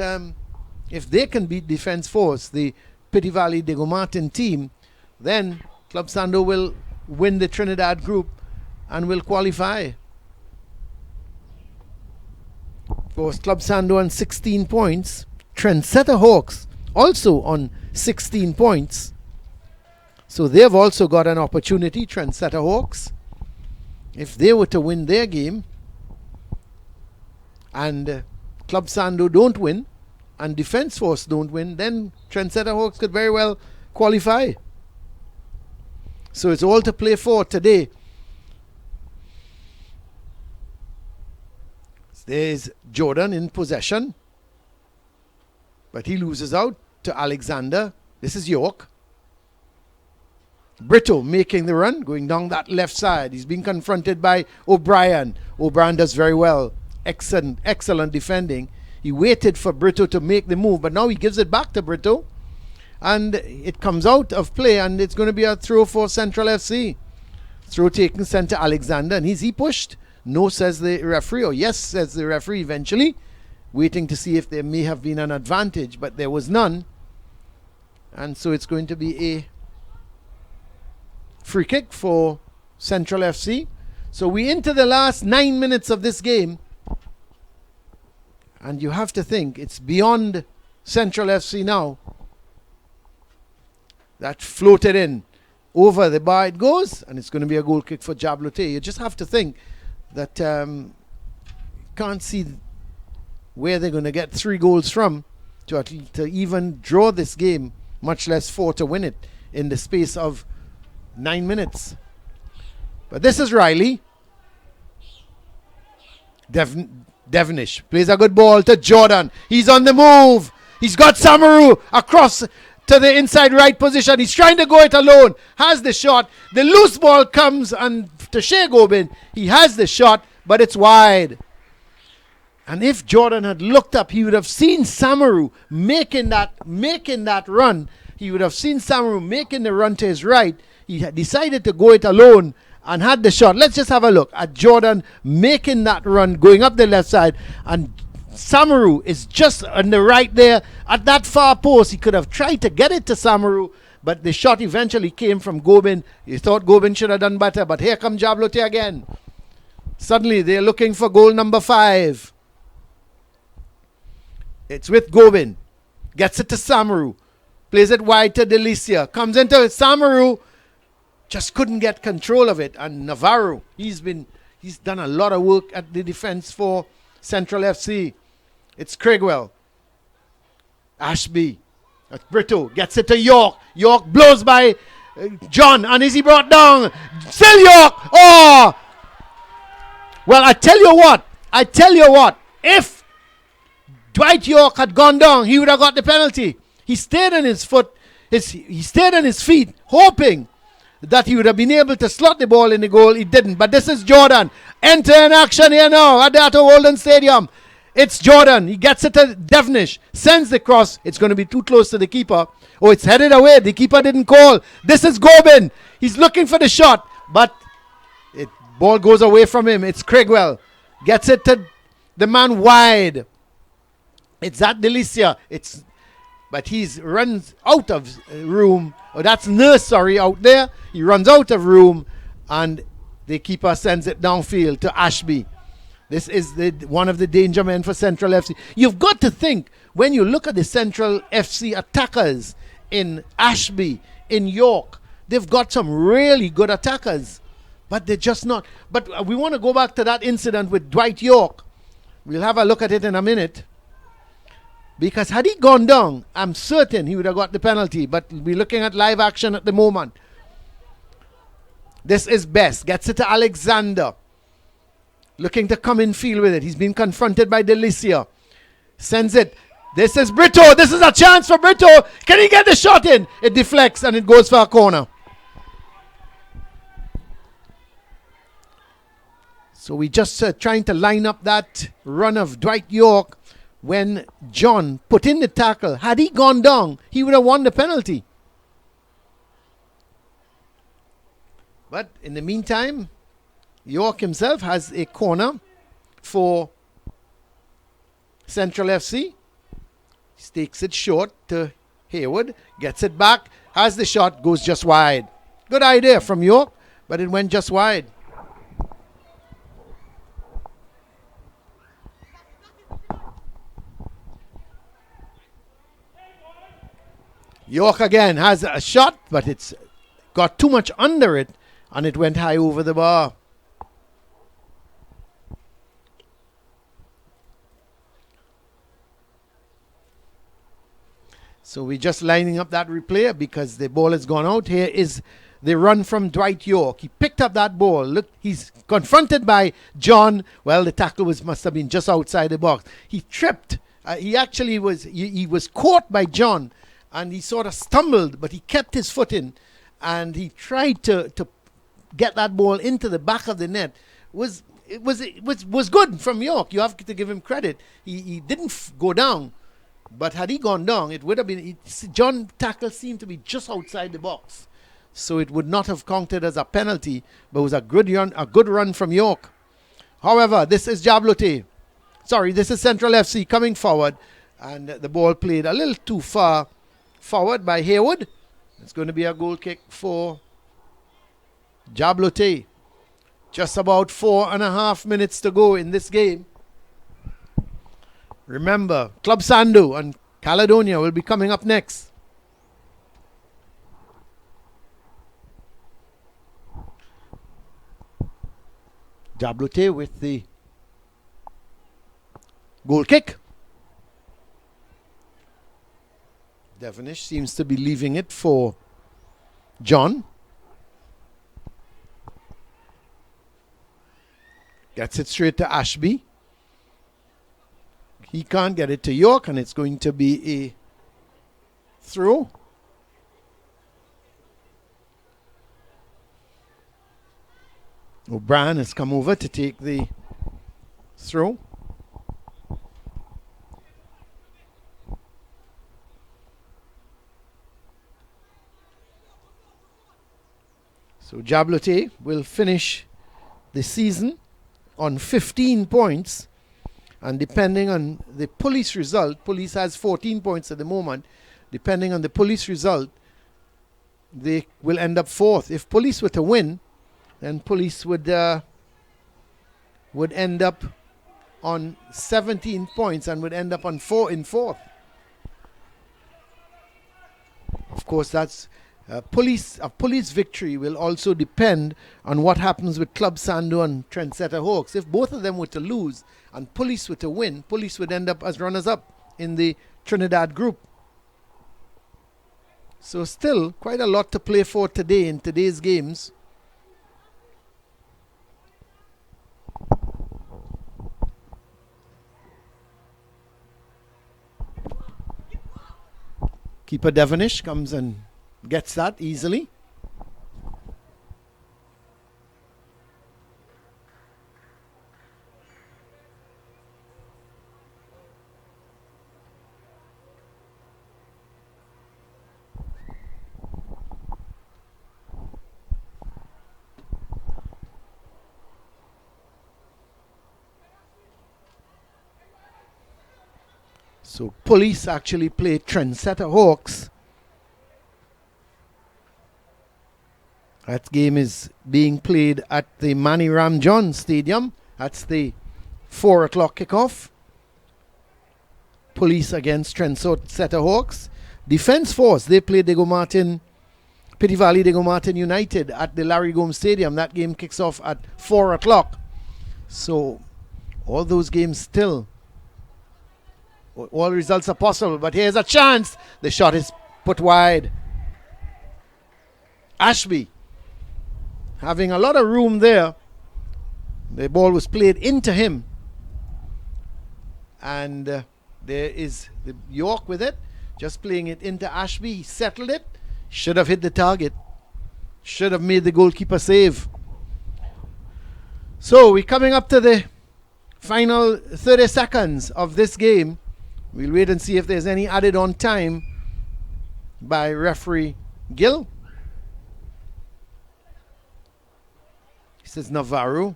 if they can beat Defence Force, the Pity Valley Diego Martin team, then Club Sando will win the Trinidad group and will qualify. Of course, Club Sando on 16 points. Trendsetter Hawks also on 16 points. So they've also got an opportunity, Trendsetter Hawks. If they were to win their game and Club Sando don't win and Defence Force don't win, then Trendsetter Hawks could very well qualify. So it's all to play for today. There's Jordan in possession, but he loses out to Alexander. This is York. Brito making the run, going down that left side. He's being confronted by O'Brien. O'Brien does very well. Excellent defending. He waited for Brito to make the move, but now he gives it back to Brito. And it comes out of play, and it's going to be a throw for Central FC. Throw taken, sent to Alexander, and he pushed. No, says the referee, or yes, says the referee eventually, waiting to see if there may have been an advantage, but there was none. And so it's going to be a free kick for Central FC. So we into the last 9 minutes of this game. And you have to think it's beyond Central FC now. That floated in. Over the bar it goes, and it's going to be a goal kick for Jabloteh. You just have to think that can't see where they're going to get 3 goals from to even draw this game, much less 4 to win it in the space of 9 minutes. But this is Riley. Devonish plays a good ball to Jordan. He's on the move. He's got Samaru across to the inside right position. He's trying to go it alone. Has the shot. The loose ball comes and to Shea Gobin. He has the shot, but it's wide. And if Jordan had looked up, he would have seen Samaru making that run. He would have seen Samaru making the run to his right. He had decided to go it alone and had the shot. Let's just have a look at Jordan making that run, going up the left side, and Samaru is just on the right there at that far post. He could have tried to get it to Samaru, but the shot eventually came from Gobin. You thought Gobin should have done better, but here comes Jabloteh again. Suddenly they're looking for goal number 5. It's with Gobin. Gets it to Samaru. Plays it wide to Delicia. Comes into Samaru. Just couldn't get control of it. And Navarro, he's done a lot of work at the defense for Central FC. It's Craigswell. Ashby. Brito gets it to York. York blows by John, and is he brought down? Still York. Oh! Well, I tell you what. If Dwight York had gone down, he would have got the penalty. He stayed on his feet, hoping that he would have been able to slot the ball in the goal. He didn't. But this is Jordan. Enter in action here now at the Atto Holden Stadium. It's Jordan. He gets it to Devonish. Sends the cross. It's going to be too close to the keeper. Oh, it's headed away. The keeper didn't call. This is Gobin. He's looking for the shot. But ball goes away from him. It's Craigswell. Gets it to the man wide. It's that Delicia. But he runs out of room. Oh, that's Nursery out there. He runs out of room, and the keeper sends it downfield to Ashby. This is one of the danger men for Central FC. You've got to think, when you look at the Central FC attackers in Ashby, in York, they've got some really good attackers, but they're just not. But we want to go back to that incident with Dwight York. We'll have a look at it in a minute. Because had he gone down, I'm certain he would have got the penalty. But we're looking at live action at the moment. This is Best. Gets it to Alexander. Looking to come in field with it. He's been confronted by Delicia. Sends it. This is Brito. This is a chance for Brito. Can he get the shot in? It deflects and it goes for a corner. So we just trying to line up that run of Dwight York. When John put in the tackle, had he gone down, he would have won the penalty. But in the meantime, York himself has a corner for Central FC. Stakes it short to Haywood. Gets it back. Has the shot. Goes just wide. Good idea from York, but it went just wide. York again has a shot, but it's got too much under it, and it went high over the bar. So we're just lining up that replay because the ball has gone out. Here is the run from Dwight York. He picked up that ball. Look, he's confronted by John. Well, the tackle must have been just outside the box. He tripped. He actually was he was caught by John, and he sort of stumbled, but he kept his foot in, and he tried to get that ball into the back of the net. It was good from York. You have to give him credit. He didn't go down. But had he gone down, it would have been... John's tackle seemed to be just outside the box. So it would not have counted as a penalty, but it was a good run from York. However, this is Jabloteh. Sorry, this is Central FC coming forward. And the ball played a little too far forward by Haywood. It's going to be a goal kick for Jabloteh. Just about 4.5 minutes to go in this game. Remember, Club Sandu and Caledonia will be coming up next. Jabloteh with the goal kick. Devonish seems to be leaving it for John. Gets it straight to Ashby. He can't get it to York, and it's going to be a throw. O'Brien has come over to take the throw. So Jabloteh will finish the season on 15 points. And depending on the Police result, Police has 14 points at the moment. Depending on the Police result, they will end up fourth. If Police were to win, then Police would end up on 17 points and would end up on fourth. Of course, that's a police victory will also depend on what happens with Club Sandu and Trendsetter Hawks. If both of them were to lose and Police were to win, Police would end up as runners-up in the Trinidad group. So still quite a lot to play for today in today's games. Keeper Devonish comes and gets that easily. So Police actually play Trendsetter Hawks. That game is being played at the Manny Ramjohn Stadium. That's the 4 o'clock kickoff. Police against Trendsetter Hawks. Defence Force, they play Diego Martin, Pity Valley Diego Martin United at the Larry Gomes Stadium. That game kicks off at 4 o'clock. So all those games still, all results are possible. But here's a chance. The shot is put wide. Ashby having a lot of room there. The ball was played into him. And there is the York with it. Just playing it into Ashby. He settled it. Should have hit the target. Should have made the goalkeeper save. So we're coming up to the final 30 seconds of this game. We'll wait and see if there's any added on time by referee Gill. This is Navarro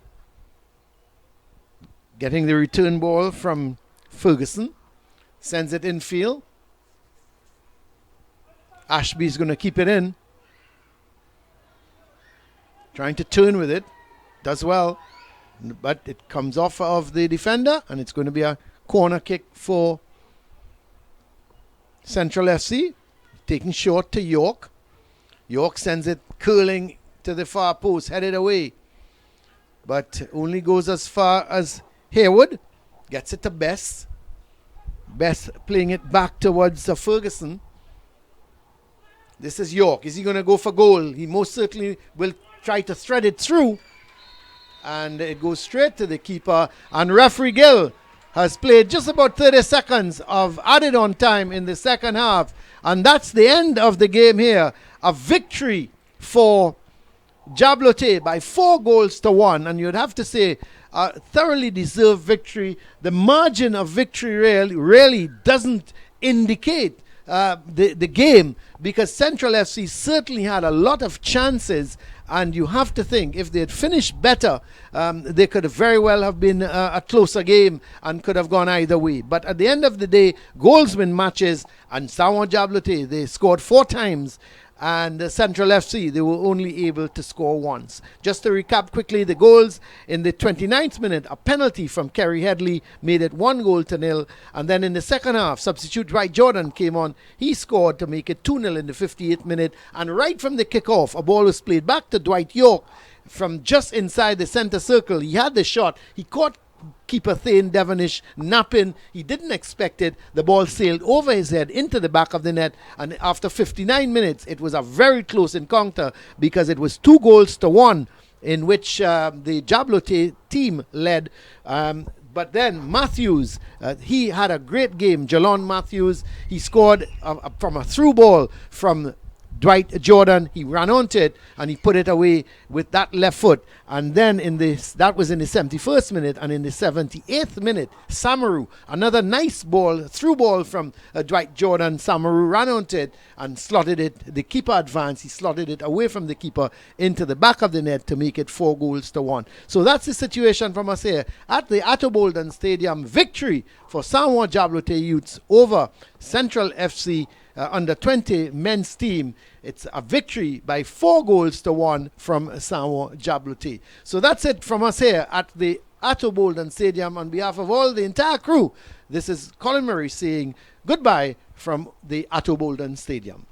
getting the return ball from Ferguson sends it infield. Ashby's going to keep it in. Trying to turn with it. Does well. But it comes off of the defender, and it's going to be a corner kick for Central FC. Taking short to York. York sends it curling to the far post, headed away. But only goes as far as Hayward. Gets it to Best. Best playing it back towards Ferguson. This is York. Is he going to go for goal? He most certainly will try to thread it through. And it goes straight to the keeper. And referee Gill has played just about 30 seconds of added on time in the second half. And that's the end of the game here. A victory for Jabloteh by 4-1. And you'd have to say a thoroughly deserved victory. The margin of victory really doesn't indicate the game, because Central FC certainly had a lot of chances, and you have to think if they had finished better, they could have very well have been a closer game and could have gone either way. But at the end of the day, goals win matches, and Samoa Jabloteh, they scored 4 times, and Central FC, they were only able to score once. Just to recap quickly, the goals in the 29th minute, a penalty from Kerry Headley made it 1-0. And then in the second half, substitute Dwight Jordan came on. He scored to make it 2-0 in the 58th minute. And right from the kickoff, a ball was played back to Dwight York from just inside the centre circle. He had the shot. He caught keeper Thane Devonish napping. He didn't expect it. The ball sailed over his head into the back of the net, and after 59 minutes it was a very close encounter, because it was 2-1 in which the Jabloteh team led. But then Matthews, he had a great game. Jalon Matthews, he scored from a through ball from Dwight Jordan. He ran onto it and he put it away with that left foot. And then that was in the 71st minute, and in the 78th minute, Samaru, another nice ball, through ball from Dwight Jordan. Samaru ran onto it and slotted it. The keeper advanced. He slotted it away from the keeper into the back of the net to make it 4-1. So that's the situation from us here at the Attobolden Stadium. Victory for Samoa Jabloteh Youths over Central FC under 20 men's team. It's a victory by 4-1 from Samoa Jabloteh. So that's it from us here at the Attobolden Stadium. On behalf of all the entire crew, this is Colin Murray saying goodbye from the Attobolden Stadium.